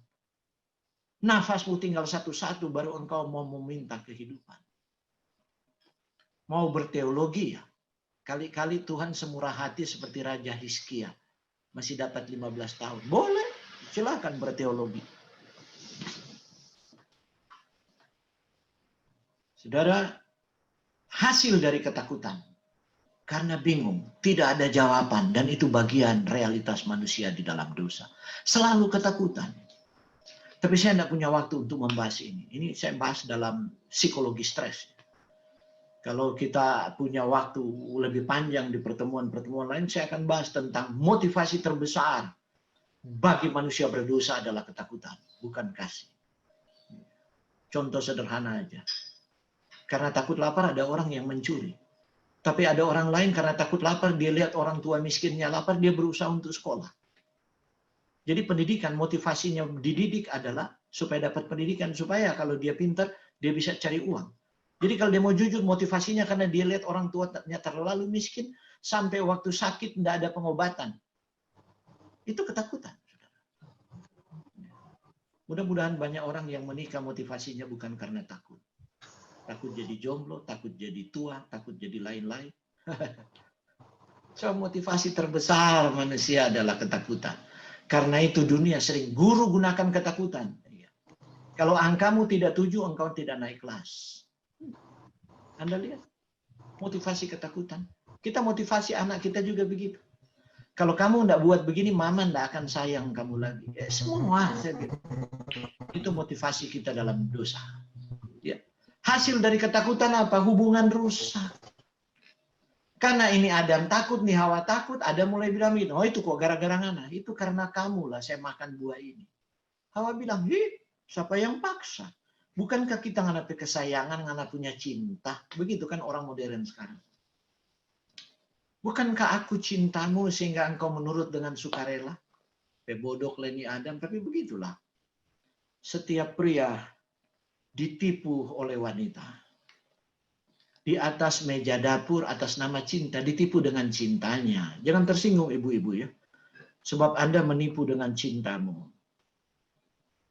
S1: Nafasmu tinggal satu-satu baru engkau mau meminta kehidupan. Mau berteologi ya? Kali-kali Tuhan semurah hati seperti Raja Hizkia. Masih dapat 15 tahun. Boleh, silakan berteologi. Saudara, hasil dari ketakutan. Karena bingung, tidak ada jawaban. Dan itu bagian realitas manusia di dalam dosa. Selalu ketakutan. Tapi saya tidak punya waktu untuk membahas ini. Ini saya bahas dalam psikologi stres. Kalau kita punya waktu lebih panjang di pertemuan-pertemuan lain, saya akan bahas tentang motivasi terbesar bagi manusia berdosa adalah ketakutan, bukan kasih. Contoh sederhana aja. Karena takut lapar ada orang yang mencuri. Tapi ada orang lain karena takut lapar, dia lihat orang tua miskinnya lapar, dia berusaha untuk sekolah. Jadi pendidikan, motivasinya dididik adalah supaya dapat pendidikan, supaya kalau dia pintar, dia bisa cari uang. Jadi kalau dia mau jujur, motivasinya karena dia lihat orang tuanya terlalu miskin, sampai waktu sakit tidak ada pengobatan. Itu ketakutan. Mudah-mudahan banyak orang yang menikah motivasinya bukan karena takut. Takut jadi jomblo, takut jadi tua, takut jadi lain-lain. So, motivasi terbesar manusia adalah ketakutan. Karena itu dunia sering guru gunakan ketakutan. Kalau angkamu tidak 7, engkau tidak naik kelas. Anda lihat, motivasi ketakutan. Kita motivasi anak kita juga begitu. Kalau kamu tidak buat begini, mama tidak akan sayang kamu lagi. Semua. Itu motivasi kita dalam dosa. Ya. Hasil dari ketakutan apa? Hubungan rusak. Karena ini Adam takut, nih Hawa takut, Adam mulai bilang, oh itu kok gara-gara ngana. Itu karena kamu lah saya makan buah ini. Hawa bilang, siapa yang paksa? Bukankah kita ngana kesayangan, ngana punya cinta? Begitu kan orang modern sekarang. Bukankah aku cintamu sehingga engkau menurut dengan sukarela? Pebodok leni Adam, tapi begitulah. Setiap pria ditipu oleh wanita. Di atas meja dapur, atas nama cinta, ditipu dengan cintanya. Jangan tersinggung ibu-ibu ya. Sebab Anda menipu dengan cintamu.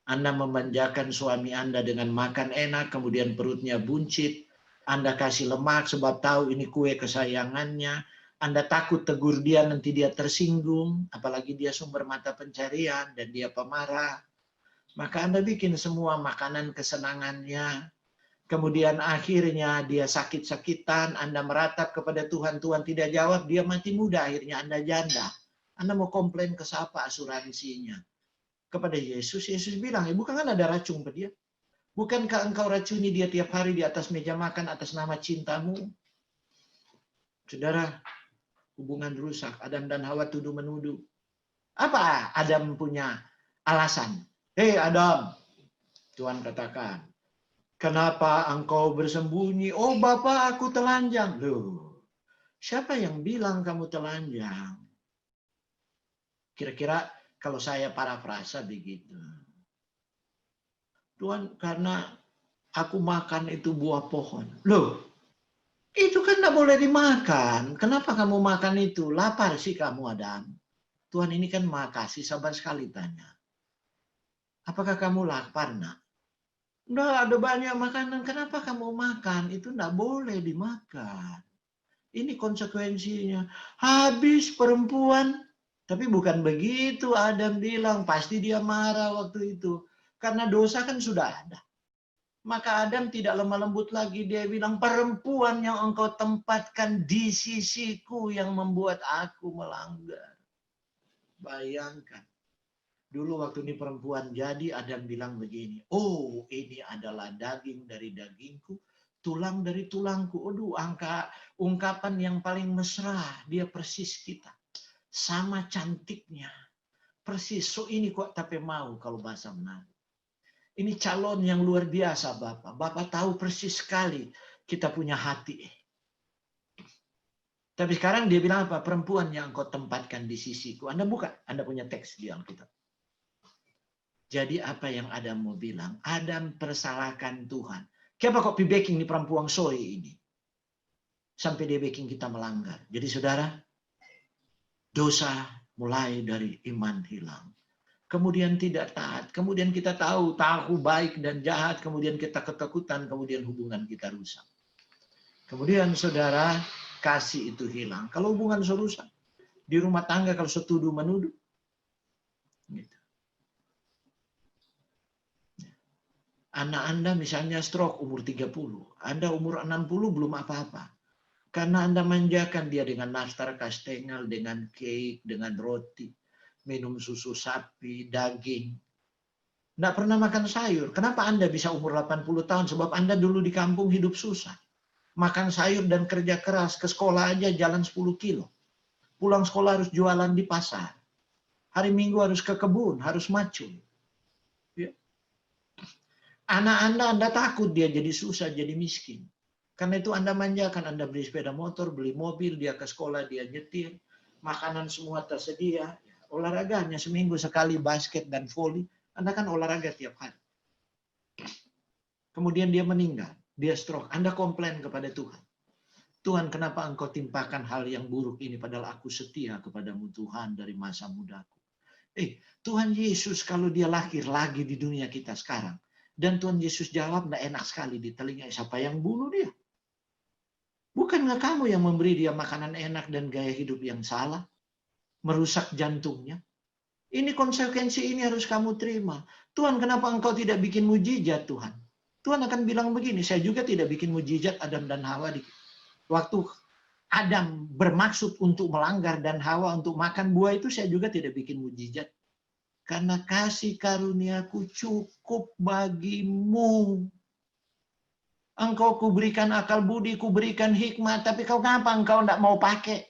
S1: Anda memanjakan suami Anda dengan makan enak, kemudian perutnya buncit. Anda kasih lemak sebab tahu ini kue kesayangannya. Anda takut tegur dia, nanti dia tersinggung. Apalagi dia sumber mata pencarian dan dia pemarah. Maka Anda bikin semua makanan kesenangannya. Kemudian akhirnya dia sakit-sakitan. Anda meratap kepada Tuhan, Tuhan tidak jawab, dia mati muda. Akhirnya Anda janda. Anda mau komplain ke siapa asuransinya? Kepada Yesus, Yesus bilang, bukan kan ada racun pada dia? Bukankah engkau racuni dia tiap hari di atas meja makan atas nama cintamu? Saudara, hubungan rusak. Adam dan Hawa tuduh-menuduh. Apa Adam punya alasan? Hei Adam, Tuhan katakan, kenapa engkau bersembunyi? Oh Bapa, aku telanjang. Loh, siapa yang bilang kamu telanjang? Kira-kira kalau saya parafrasa begitu. Tuhan, karena aku makan itu buah pohon. Loh, itu kan tidak boleh dimakan. Kenapa kamu makan itu? Lapar sih kamu, Adam. Tuhan ini kan Maha Kasih, sabar sekali tanya. Apakah kamu lapar, nak? Nah, ada banyak makanan. Kenapa kamu makan? Itu tidak boleh dimakan. Ini konsekuensinya. Habis perempuan. Tapi bukan begitu Adam bilang. Pasti dia marah waktu itu. Karena dosa kan sudah ada. Maka Adam tidak lemah lembut lagi. Dia bilang, perempuan yang engkau tempatkan di sisiku yang membuat aku melanggar. Bayangkan. Dulu waktu ini perempuan jadi, Adam bilang begini, oh ini adalah daging dari dagingku, tulang dari tulangku. Aduh, ungkapan yang paling mesra, dia persis kita. Sama cantiknya. Persis, so ini kok tapi mau kalau bahasa Melayu. Ini calon yang luar biasa Bapak. Bapak tahu persis sekali kita punya hati. Tapi sekarang dia bilang apa? Perempuan yang kau tempatkan di sisiku. Anda buka, Anda punya teks di Alkitab. Jadi apa yang Adam mau bilang? Adam persalahkan Tuhan. Kenapa kok pibeking di perempuan soe ini? Sampai dia bikin kita melanggar. Jadi saudara, dosa mulai dari iman hilang. Kemudian tidak taat. Kemudian kita tahu baik dan jahat. Kemudian kita ketakutan. Kemudian hubungan kita rusak. Kemudian saudara, kasih itu hilang. Kalau hubungan rusak. Di rumah tangga kalau setuduh menuduh. Gitu. Anak Anda misalnya stroke umur 30. Anda umur 60 belum apa-apa. Karena Anda manjakan dia dengan nastar kastengel, dengan cake, dengan roti. Minum susu sapi, daging. Tidak pernah makan sayur. Kenapa Anda bisa umur 80 tahun? Sebab Anda dulu di kampung hidup susah. Makan sayur dan kerja keras. Ke sekolah aja jalan 10 kilo. Pulang sekolah harus jualan di pasar. Hari Minggu harus ke kebun, harus macul. Ya. Anak Anda takut dia jadi susah, jadi miskin. Karena itu Anda manjakan, Anda beli sepeda motor, beli mobil, dia ke sekolah, dia nyetir. Makanan semua tersedia. Olahraganya seminggu sekali basket dan voli. Anda kan olahraga tiap hari. Kemudian dia meninggal. Dia stroke. Anda komplain kepada Tuhan. Tuhan, kenapa engkau timpakan hal yang buruk ini padahal aku setia kepadamu Tuhan dari masa mudaku. Tuhan Yesus kalau dia lahir lagi di dunia kita sekarang. Dan Tuhan Yesus jawab, tidak enak sekali di telinga, siapa yang bunuh dia? Bukankah kamu yang memberi dia makanan enak dan gaya hidup yang salah? Merusak jantungnya. Ini konsekuensi ini harus kamu terima. Tuhan, kenapa engkau tidak bikin mujizat Tuhan? Tuhan akan bilang begini, saya juga tidak bikin mujizat Adam dan Hawa. Waktu Adam bermaksud untuk melanggar dan Hawa untuk makan buah itu, saya juga tidak bikin mujizat. Karena kasih karuniaku cukup bagimu. Engkau kuberikan akal budi, kuberikan hikmat, tapi kenapa engkau tidak mau pakai?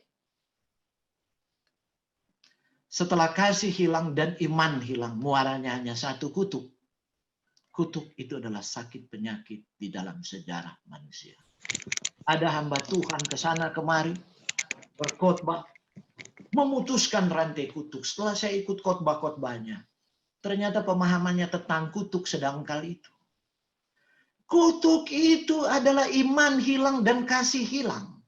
S1: Setelah kasih hilang dan iman hilang, muaranya hanya satu, kutuk. Kutuk itu adalah sakit penyakit di dalam sejarah manusia. Ada hamba Tuhan ke sana kemari, berkhotbah, memutuskan rantai kutuk. Setelah saya ikut khotbah-khotbahnya, ternyata pemahamannya tentang kutuk sedangkal itu. Kutuk itu adalah iman hilang dan kasih hilang.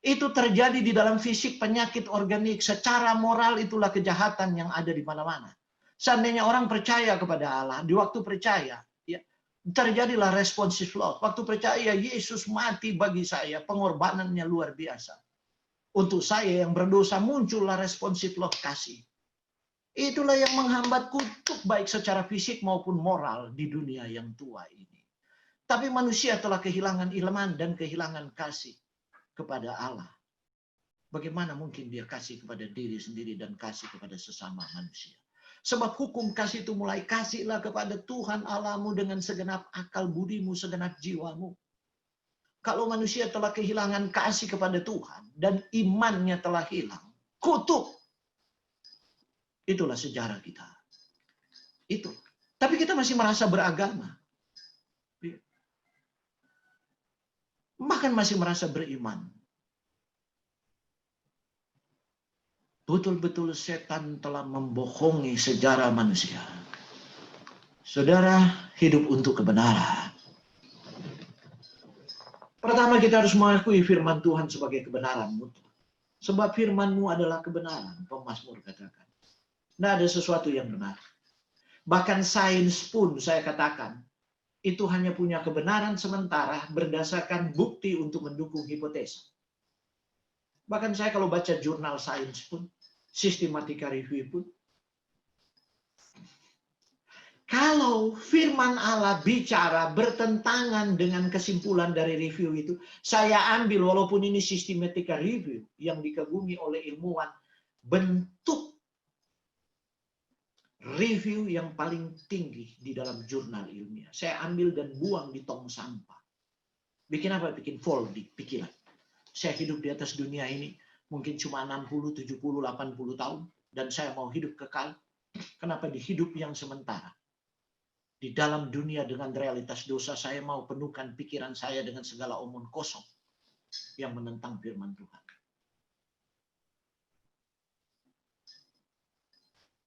S1: Itu terjadi di dalam fisik, penyakit organik, secara moral itulah kejahatan yang ada di mana-mana. Seandainya orang percaya kepada Allah, di waktu percaya, ya, terjadilah responsive love. Waktu percaya Yesus mati bagi saya, pengorbanannya luar biasa. Untuk saya yang berdosa muncullah responsive love, kasih. Itulah yang menghambat kutuk baik secara fisik maupun moral di dunia yang tua ini. Tapi manusia telah kehilangan iman dan kehilangan kasih kepada Allah. Bagaimana mungkin dia kasih kepada diri sendiri dan kasih kepada sesama manusia? Sebab hukum kasih itu mulai kasihlah kepada Tuhan Allahmu dengan segenap akal budimu, segenap jiwamu. Kalau manusia telah kehilangan kasih kepada Tuhan dan imannya telah hilang, kutuk. Itulah sejarah kita. Itu. Tapi kita masih merasa beragama. Bahkan masih merasa beriman. betul-betul setan telah membohongi sejarah manusia. Saudara, hidup untuk kebenaran. Pertama kita harus mengakui firman Tuhan sebagai kebenaran mutlak. Sebab firman-Mu adalah kebenaran, pemazmur katakan. Tidak ada sesuatu yang benar. Bahkan sains pun saya katakan, itu hanya punya kebenaran sementara berdasarkan bukti untuk mendukung hipotesa. Bahkan saya kalau baca jurnal sains pun, sistematika review pun, kalau firman Allah bicara bertentangan dengan kesimpulan dari review itu, saya ambil walaupun ini sistematika review yang dikagumi oleh ilmuwan, bentuk review yang paling tinggi di dalam jurnal ilmiah. Saya ambil dan buang di tong sampah. Bikin apa? Bikin folding, pikiran. Saya hidup di atas dunia ini mungkin cuma 60, 70, 80 tahun. Dan saya mau hidup kekal. Kenapa di hidup yang sementara? Di dalam dunia dengan realitas dosa, saya mau penuhkan pikiran saya dengan segala omong kosong yang menentang firman Tuhan.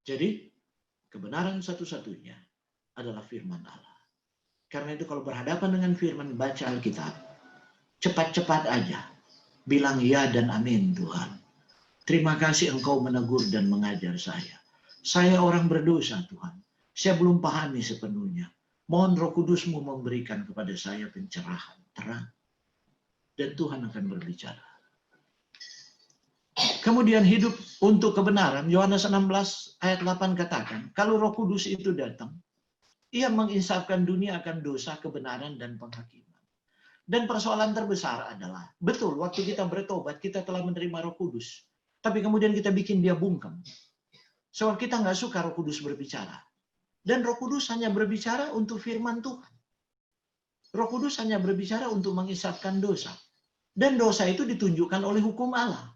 S1: Jadi, kebenaran satu-satunya adalah firman Allah. Karena itu kalau berhadapan dengan firman, baca Alkitab, cepat-cepat aja bilang ya dan amin Tuhan. Terima kasih Engkau menegur dan mengajar saya. Saya orang berdosa Tuhan. Saya belum pahami sepenuhnya. Mohon Roh Kudus-Mu memberikan kepada saya pencerahan, terang. Dan Tuhan akan berbicara. Kemudian hidup untuk kebenaran. Yohanes 16 ayat 8 katakan, kalau Roh Kudus itu datang, ia menginsafkan dunia akan dosa, kebenaran, dan penghakiman. Dan persoalan terbesar adalah, betul, waktu kita bertobat, kita telah menerima Roh Kudus. Tapi kemudian kita bikin dia bungkam. Sebab kita nggak suka Roh Kudus berbicara. Dan Roh Kudus hanya berbicara untuk firman Tuhan. Roh Kudus hanya berbicara untuk mengisafkan dosa. Dan dosa itu ditunjukkan oleh hukum Allah.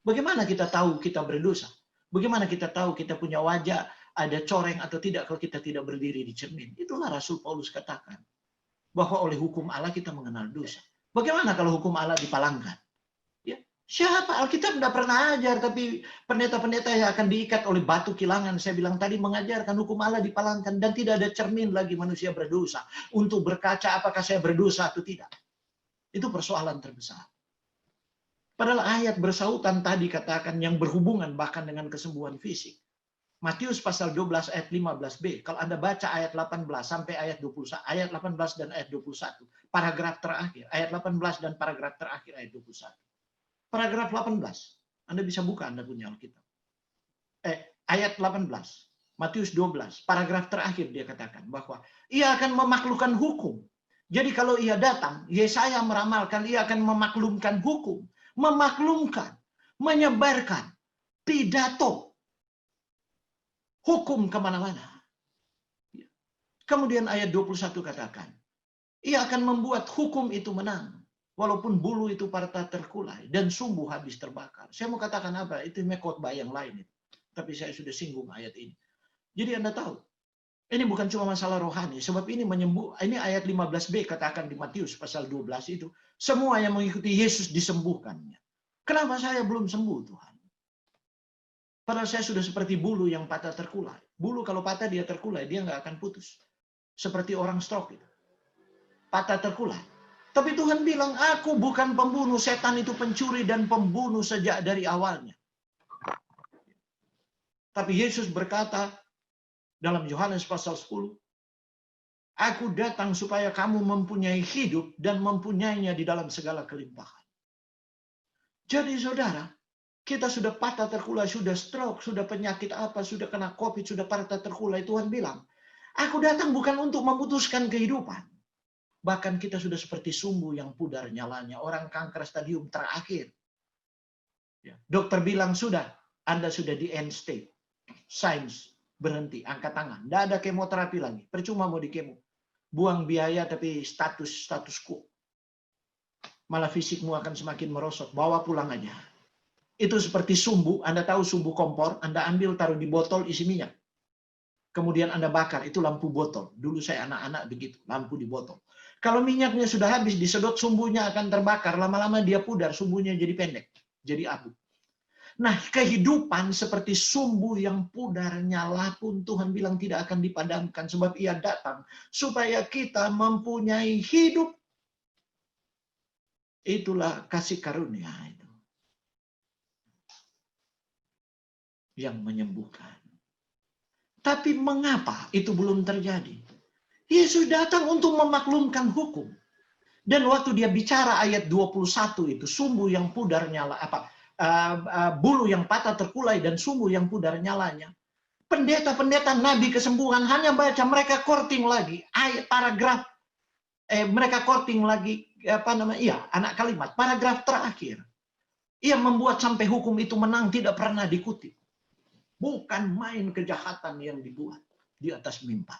S1: Bagaimana kita tahu kita berdosa? Bagaimana kita tahu kita punya wajah, ada coreng atau tidak kalau kita tidak berdiri di cermin? Itulah Rasul Paulus katakan. Bahwa oleh hukum Allah kita mengenal dosa. Bagaimana kalau hukum Allah dipalangkan? Ya, siapa? Alkitab tidak pernah ajar, tapi pendeta-pendeta yang akan diikat oleh batu kilangan, saya bilang tadi, mengajarkan hukum Allah dipalangkan. Dan tidak ada cermin lagi manusia berdosa. Untuk berkaca apakah saya berdosa atau tidak. Itu persoalan terbesar. Padahal ayat bersautan tadi katakan yang berhubungan bahkan dengan kesembuhan fisik. Matius pasal 12 ayat 15b. Kalau Anda baca ayat 18 sampai ayat 21, ayat 18 dan ayat 21, paragraf terakhir, ayat 18 dan paragraf terakhir ayat 21. Paragraf 18. Anda bisa buka, Anda punya Alkitab. Ayat 18. Matius 12, paragraf terakhir dia katakan bahwa ia akan memaklumkan hukum. Jadi kalau ia datang, Yesaya meramalkan ia akan memaklumkan hukum. Memaklumkan, menyebarkan pidato hukum kemana-mana. Kemudian ayat 21 katakan, ia akan membuat hukum itu menang, walaupun bulu itu patah terkulai dan sumbu habis terbakar. Saya mau katakan apa? Itu khotbah yang lain. Tapi saya sudah singgung ayat ini. Jadi Anda tahu, ini bukan cuma masalah rohani, sebab ini ini ayat 15b katakan di Matius pasal 12 itu, semua yang mengikuti Yesus disembuhkannya. Kenapa saya belum sembuh Tuhan? Padahal saya sudah seperti bulu yang patah terkulai. Bulu kalau patah dia terkulai, dia nggak akan putus. Seperti orang stroke itu. Patah terkulai. Tapi Tuhan bilang, aku bukan pembunuh, setan itu pencuri dan pembunuh sejak dari awalnya. Tapi Yesus berkata dalam Yohanes pasal 10, aku datang supaya kamu mempunyai hidup dan mempunyainya di dalam segala kelimpahan. Jadi saudara, kita sudah patah terkulai, sudah stroke, sudah penyakit apa, sudah kena COVID, sudah patah terkulai. Tuhan bilang, aku datang bukan untuk memutuskan kehidupan. Bahkan kita sudah seperti sumbu yang pudar nyalanya. Orang kanker stadium terakhir. Dokter bilang, sudah, Anda sudah di end stage. Sains berhenti, angkat tangan. Tidak ada kemoterapi lagi. Percuma mau dikemo. Buang biaya tapi status quo. Malah fisikmu akan semakin merosot. Bawa pulang aja. Itu seperti sumbu. Anda tahu sumbu kompor. Anda ambil, taruh di botol, isi minyak. Kemudian Anda bakar. Itu lampu botol. Dulu saya anak-anak begitu. Lampu di botol. Kalau minyaknya sudah habis, disedot sumbunya akan terbakar. Lama-lama dia pudar. Sumbunya jadi pendek. Jadi abu. Nah, kehidupan seperti sumbu yang pudar nyala pun Tuhan bilang tidak akan dipadamkan, sebab Ia datang supaya kita mempunyai hidup. Itulah kasih karunia itu yang menyembuhkan. Tapi mengapa itu belum terjadi? Yesus datang untuk memaklumkan hukum. Dan waktu dia bicara ayat 21 itu, sumbu yang pudar nyala, bulu yang patah terkulai dan sumbu yang pudar nyalanya. Pendeta-pendeta nabi kesembuhan hanya baca, mereka korting lagi ayat paragraf, mereka korting lagi anak kalimat paragraf terakhir. Ia membuat sampai hukum itu menang tidak pernah dikutip. Bukan main kejahatan yang dibuat di atas mimbar.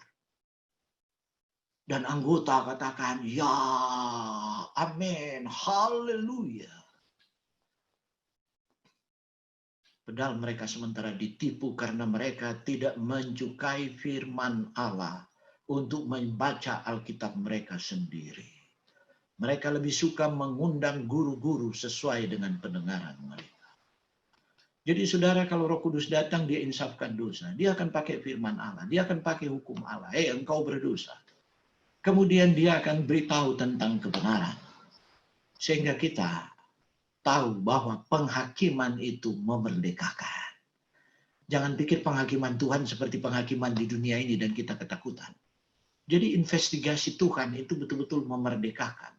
S1: Dan anggota katakan, ya, amin, haleluya. Padahal mereka sementara ditipu karena mereka tidak menyukai firman Allah untuk membaca Alkitab mereka sendiri. Mereka lebih suka mengundang guru-guru sesuai dengan pendengaran mereka. Jadi saudara, kalau Roh Kudus datang, dia insafkan dosa. Dia akan pakai firman Allah. Dia akan pakai hukum Allah. Engkau berdosa. Kemudian dia akan beritahu tentang kebenaran. Sehingga kita tahu bahwa penghakiman itu memerdekakan. Jangan pikir penghakiman Tuhan seperti penghakiman di dunia ini dan kita ketakutan. Jadi investigasi Tuhan itu betul-betul memerdekakan.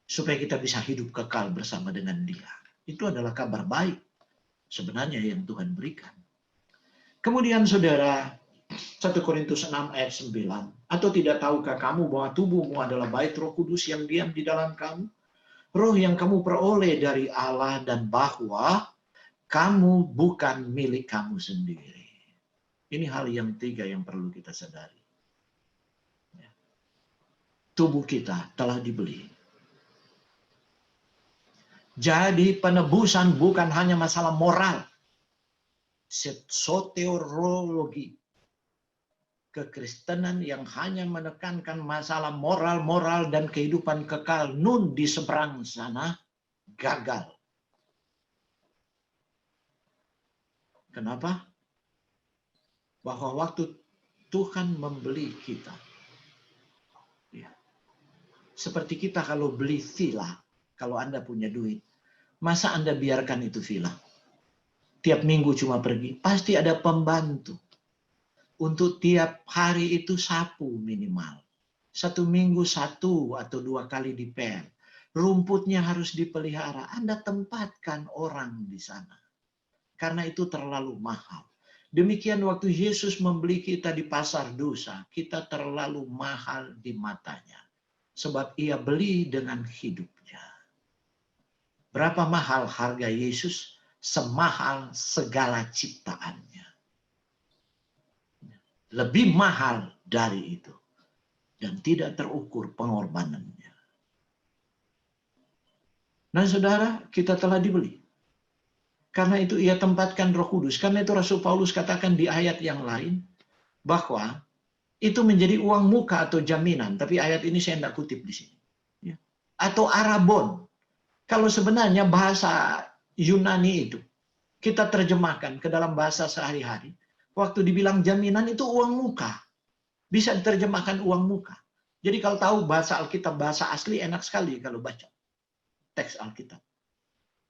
S1: Supaya kita bisa hidup kekal bersama dengan Dia. Itu adalah kabar baik sebenarnya yang Tuhan berikan. Kemudian saudara, 1 Korintus 6 ayat 9. Atau tidak tahukah kamu bahwa tubuhmu adalah bait Roh Kudus yang diam di dalam kamu? Roh yang kamu peroleh dari Allah, dan bahwa kamu bukan milik kamu sendiri. Ini hal yang tiga yang perlu kita sadari. Tubuh kita telah dibeli. Jadi penebusan bukan hanya masalah moral. Soteriologi. Kekristenan yang hanya menekankan masalah moral dan kehidupan kekal nun di seberang sana gagal. Kenapa? Bahwa waktu Tuhan membeli kita, seperti kita kalau beli villa, kalau Anda punya duit, masa Anda biarkan itu villa? Tiap minggu cuma pergi, pasti ada pembantu. Untuk tiap hari itu sapu minimal. 1 minggu 1 atau 2 kali dipel. Rumputnya harus dipelihara. Anda tempatkan orang di sana. Karena itu terlalu mahal. Demikian waktu Yesus membeli kita di pasar dosa, kita terlalu mahal di matanya. Sebab Ia beli dengan hidupnya. Berapa mahal harga Yesus? Semahal segala ciptaannya. Lebih mahal dari itu. Dan tidak terukur pengorbanannya. Nah saudara, kita telah dibeli. Karena itu Ia tempatkan Roh Kudus. Karena itu Rasul Paulus katakan di ayat yang lain, bahwa itu menjadi uang muka atau jaminan. Tapi ayat ini saya tidak kutip di sini. Atau arabon. Kalau sebenarnya bahasa Yunani itu, kita terjemahkan ke dalam bahasa sehari-hari. Waktu dibilang jaminan itu uang muka. Bisa diterjemahkan uang muka. Jadi kalau tahu bahasa Alkitab, bahasa asli enak sekali kalau baca teks Alkitab.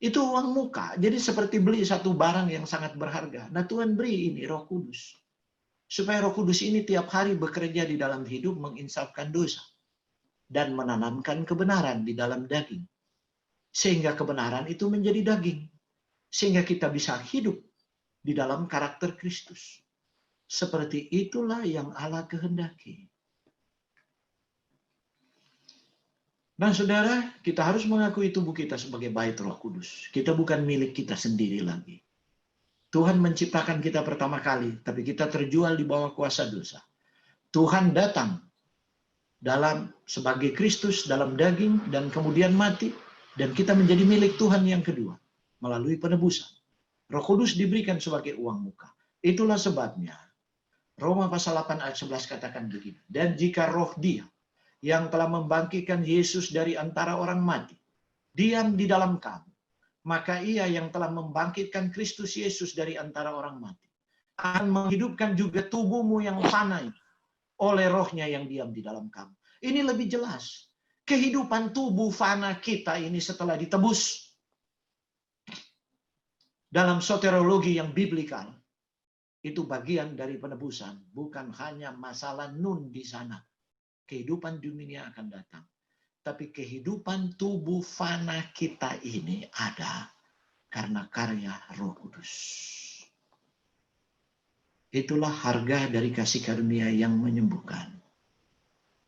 S1: Itu uang muka. Jadi seperti beli satu barang yang sangat berharga. Nah Tuhan beri ini Roh Kudus. Supaya Roh Kudus ini tiap hari bekerja di dalam hidup, menginsafkan dosa. Dan menanamkan kebenaran di dalam daging. Sehingga kebenaran itu menjadi daging. Sehingga kita bisa hidup di dalam karakter Kristus. Seperti itulah yang Allah kehendaki. Nah saudara, kita harus mengakui tubuh kita sebagai bait Roh Kudus. Kita bukan milik kita sendiri lagi. Tuhan menciptakan kita pertama kali, tapi kita terjual di bawah kuasa dosa. Tuhan datang sebagai Kristus dalam daging dan kemudian mati, dan kita menjadi milik Tuhan yang kedua melalui penebusan. Roh Kudus diberikan sebagai uang muka. Itulah sebabnya Roma pasal 8 ayat 11 katakan begini. Dan jika roh Dia yang telah membangkitkan Yesus dari antara orang mati diam di dalam kamu, maka Ia yang telah membangkitkan Kristus Yesus dari antara orang mati akan menghidupkan juga tubuhmu yang fana oleh Roh-Nya yang diam di dalam kamu. Ini lebih jelas. Kehidupan tubuh fana kita ini setelah ditebus dalam soteriologi yang biblikal, itu bagian dari penebusan, bukan hanya masalah nun di sana. Kehidupan dunia akan datang. Tapi kehidupan tubuh fana kita ini ada karena karya Roh Kudus. Itulah harga dari kasih karunia yang menyembuhkan.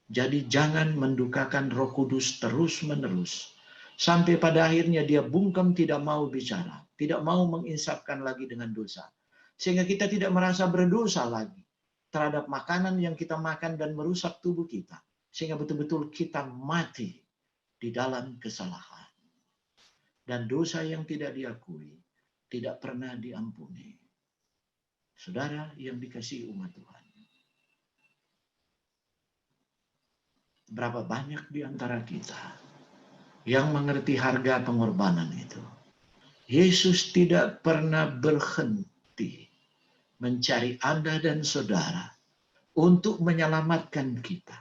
S1: Jadi jangan mendukakan Roh Kudus terus-menerus. Sampai pada akhirnya dia bungkam, tidak mau bicara. Tidak mau menginsafkan lagi dengan dosa. Sehingga kita tidak merasa berdosa lagi terhadap makanan yang kita makan dan merusak tubuh kita. Sehingga betul-betul kita mati di dalam kesalahan. Dan dosa yang tidak diakui tidak pernah diampuni. Saudara yang dikasihi umat Tuhan. Berapa banyak di antara kita yang mengerti harga pengorbanan itu. Yesus tidak pernah berhenti mencari Anda dan saudara untuk menyelamatkan kita.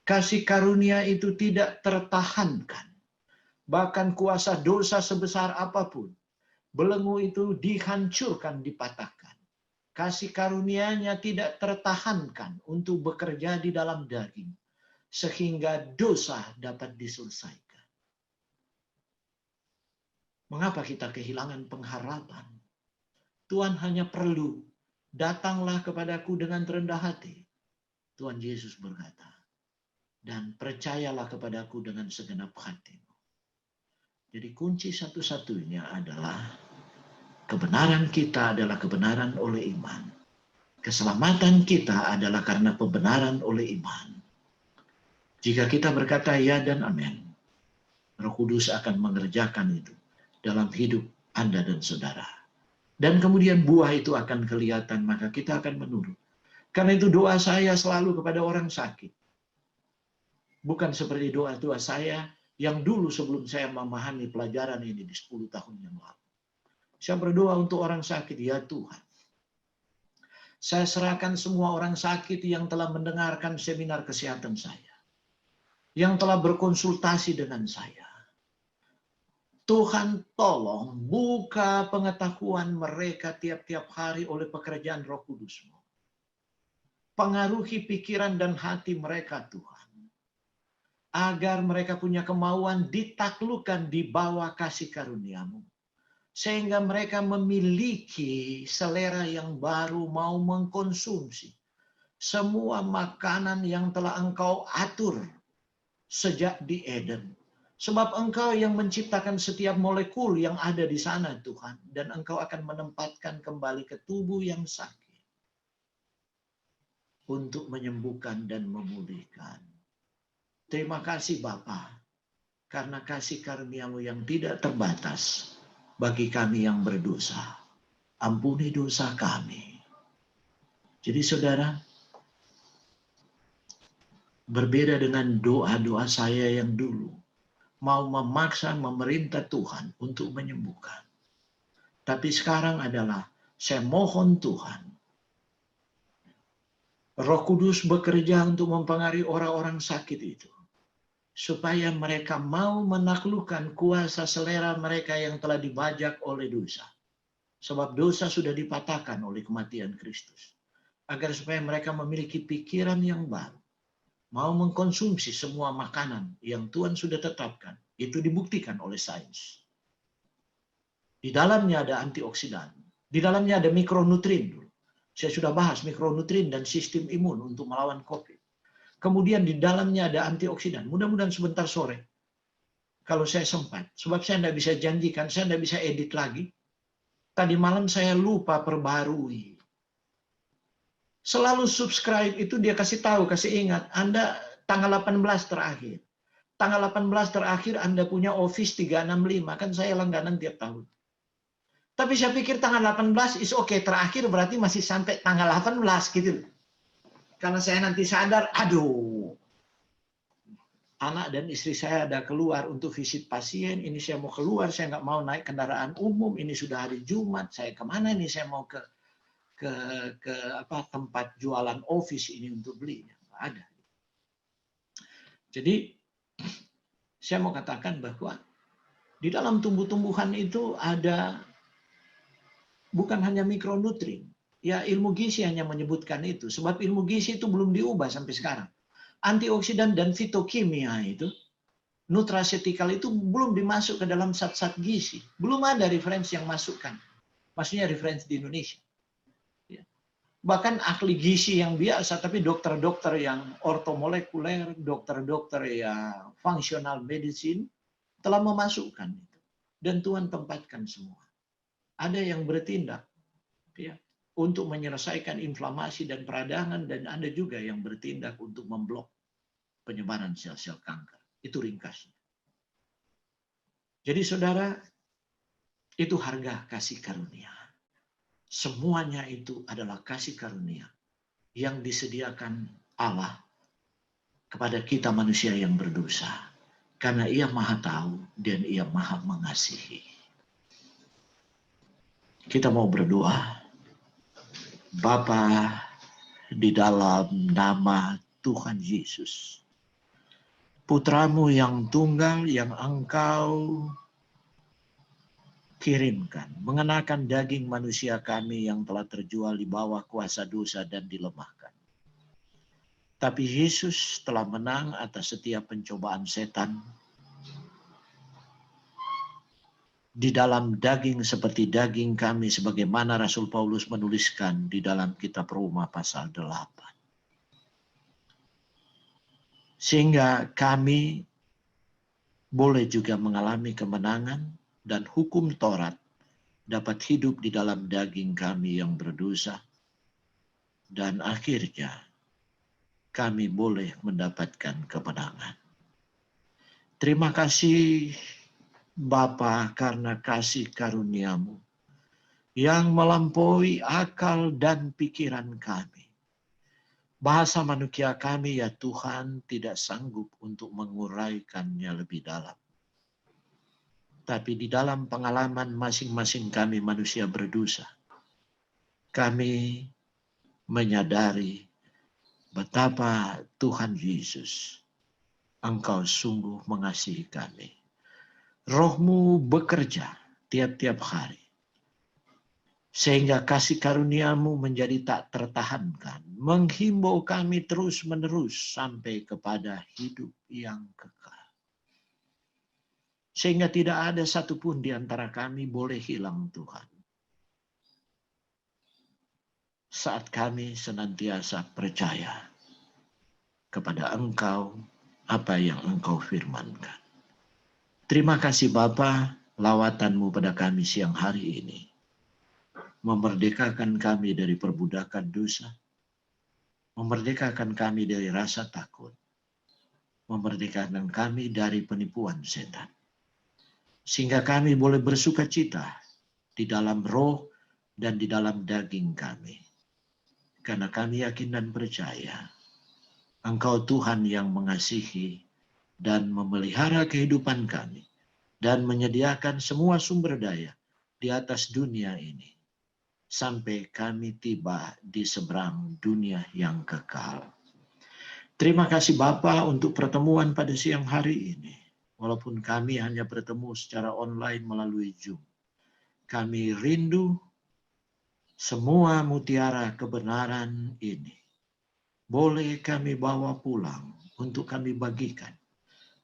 S1: Kasih karunia itu tidak tertahankan. Bahkan kuasa dosa sebesar apapun, belenggu itu dihancurkan, dipatahkan. Kasih karunia-Nya tidak tertahankan untuk bekerja di dalam daging, sehingga dosa dapat diselesaikan. Mengapa kita kehilangan pengharapan? Tuhan hanya perlu, datanglah kepadaku dengan rendah hati. Tuhan Yesus berkata, dan percayalah kepadaku dengan segenap hatimu. Jadi kunci satu-satunya adalah kebenaran kita adalah kebenaran oleh iman. Keselamatan kita adalah karena pembenaran oleh iman. Jika kita berkata ya dan amin, Roh Kudus akan mengerjakan itu dalam hidup Anda dan saudara. Dan kemudian buah itu akan kelihatan, maka kita akan menurut. Karena itu doa saya selalu kepada orang sakit. Bukan seperti doa-doa saya yang dulu sebelum saya memahami pelajaran ini di 10 tahun yang lalu. Saya berdoa untuk orang sakit, ya Tuhan. Saya serahkan semua orang sakit yang telah mendengarkan seminar kesehatan saya. Yang telah berkonsultasi dengan saya. Tuhan tolong buka pengetahuan mereka tiap-tiap hari oleh pekerjaan Roh Kudus-Mu. Pengaruhi pikiran dan hati mereka Tuhan. Agar mereka punya kemauan ditaklukkan di bawah kasih karunia-Mu. Sehingga mereka memiliki selera yang baru mau mengkonsumsi semua makanan yang telah Engkau atur sejak di Eden. Sebab Engkau yang menciptakan setiap molekul yang ada di sana Tuhan. Dan Engkau akan menempatkan kembali ke tubuh yang sakit. Untuk menyembuhkan dan memulihkan. Terima kasih Bapa, karena kasih karunia-Mu yang tidak terbatas bagi kami yang berdosa. Ampuni dosa kami. Jadi saudara, berbeda dengan doa-doa saya yang dulu, mau memaksa memerintah Tuhan untuk menyembuhkan. Tapi sekarang adalah, saya mohon Tuhan, Roh Kudus bekerja untuk mempengaruhi orang-orang sakit itu. Supaya mereka mau menaklukkan kuasa selera mereka yang telah dibajak oleh dosa. Sebab dosa sudah dipatahkan oleh kematian Kristus. Agar supaya mereka memiliki pikiran yang baru. Mau mengkonsumsi semua makanan yang Tuhan sudah tetapkan. Itu dibuktikan oleh sains. Di dalamnya ada antioksidan. Di dalamnya ada mikronutrien. Saya sudah bahas mikronutrien dan sistem imun untuk melawan COVID. Kemudian di dalamnya ada antioksidan. Mudah-mudahan sebentar sore, kalau saya sempat. Sebab saya tidak bisa janjikan, saya tidak bisa edit lagi. Tadi malam saya lupa perbarui. Selalu subscribe itu dia kasih tahu, kasih ingat. Anda tanggal 18 terakhir. Tanggal 18 terakhir Anda punya Office 365. Kan saya langganan tiap tahun. Tapi saya pikir tanggal 18 is okay. Terakhir berarti masih sampai tanggal 18 gitu. Karena saya nanti sadar, aduh, anak dan istri saya ada keluar untuk visit pasien, ini saya mau keluar, saya nggak mau naik kendaraan umum, ini sudah hari Jumat, saya kemana nih, saya mau ke tempat jualan office ini untuk belinya. Nggak ada. Jadi saya mau katakan bahwa di dalam tumbuh-tumbuhan itu ada bukan hanya mikronutrien. Ya, ilmu gizi hanya menyebutkan itu. Sebab ilmu gizi itu belum diubah sampai sekarang. Antioksidan dan fitokimia itu, nutraceutical itu belum dimasuk ke dalam zat-zat gizi. Belum ada referensi yang masukkan. Maksudnya referensi di Indonesia. Ya. Bahkan ahli gizi yang biasa, tapi dokter-dokter yang ortomolekuler, dokter-dokter yang functional medicine, telah memasukkan itu. Dan Tuhan tempatkan semua. Ada yang bertindak. Ya, untuk menyelesaikan inflamasi dan peradangan, dan ada juga yang bertindak untuk memblok penyebaran sel-sel kanker. Itu ringkasnya. Jadi saudara, itu harga kasih karunia. Semuanya itu adalah kasih karunia yang disediakan Allah kepada kita manusia yang berdosa. Karena Ia Maha Tahu dan Ia Maha Mengasihi. Kita mau berdoa. Bapa, di dalam nama Tuhan Yesus, Putramu yang tunggal yang Engkau kirimkan, mengenakan daging manusia kami yang telah terjual di bawah kuasa dosa dan dilemahkan. Tapi Yesus telah menang atas setiap pencobaan setan. Di dalam daging seperti daging kami, sebagaimana Rasul Paulus menuliskan di dalam kitab Roma pasal 8. Sehingga kami boleh juga mengalami kemenangan dan hukum Taurat dapat hidup di dalam daging kami yang berdosa. Dan akhirnya kami boleh mendapatkan kemenangan. Terima kasih Bapa, karena kasih karunia-Mu yang melampaui akal dan pikiran kami. Bahasa manusia kami ya Tuhan tidak sanggup untuk menguraikannya lebih dalam. Tapi di dalam pengalaman masing-masing kami manusia berdosa, kami menyadari betapa Tuhan Yesus, Engkau sungguh mengasihi kami. Roh-Mu bekerja tiap-tiap hari. Sehingga kasih karunia-Mu menjadi tak tertahankan. Menghimbau kami terus-menerus sampai kepada hidup yang kekal. Sehingga tidak ada satupun di antara kami boleh hilang Tuhan. Saat kami senantiasa percaya kepada Engkau apa yang Engkau firmankan. Terima kasih Bapa, lawatan-Mu pada kami siang hari ini. Memerdekakan kami dari perbudakan dosa. Memerdekakan kami dari rasa takut. Memerdekakan kami dari penipuan setan. Sehingga kami boleh bersuka cita di dalam roh dan di dalam daging kami. Karena kami yakin dan percaya Engkau Tuhan yang mengasihi dan memelihara kehidupan kami, dan menyediakan semua sumber daya di atas dunia ini, sampai kami tiba di seberang dunia yang kekal. Terima kasih Bapa untuk pertemuan pada siang hari ini. Walaupun kami hanya bertemu secara online melalui Zoom, kami rindu semua mutiara kebenaran ini boleh kami bawa pulang untuk kami bagikan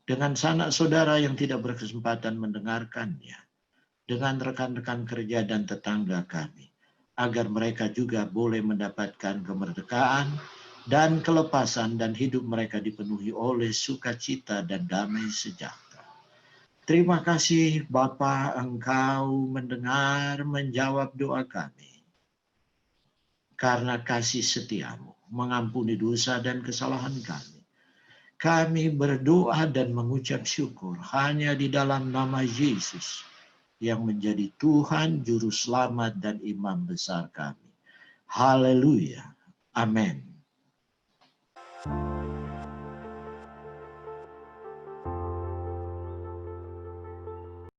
S1: dengan sanak saudara yang tidak berkesempatan mendengarkannya, dengan rekan-rekan kerja dan tetangga kami, agar mereka juga boleh mendapatkan kemerdekaan dan kelepasan dan hidup mereka dipenuhi oleh sukacita dan damai sejahtera. Terima kasih Bapa, Engkau mendengar, menjawab doa kami. Karena kasih setia-Mu mengampuni dosa dan kesalahan kami. Kami berdoa dan mengucap syukur hanya di dalam nama Yesus yang menjadi Tuhan, Juru Selamat dan Imam besar kami. Haleluya. Amin.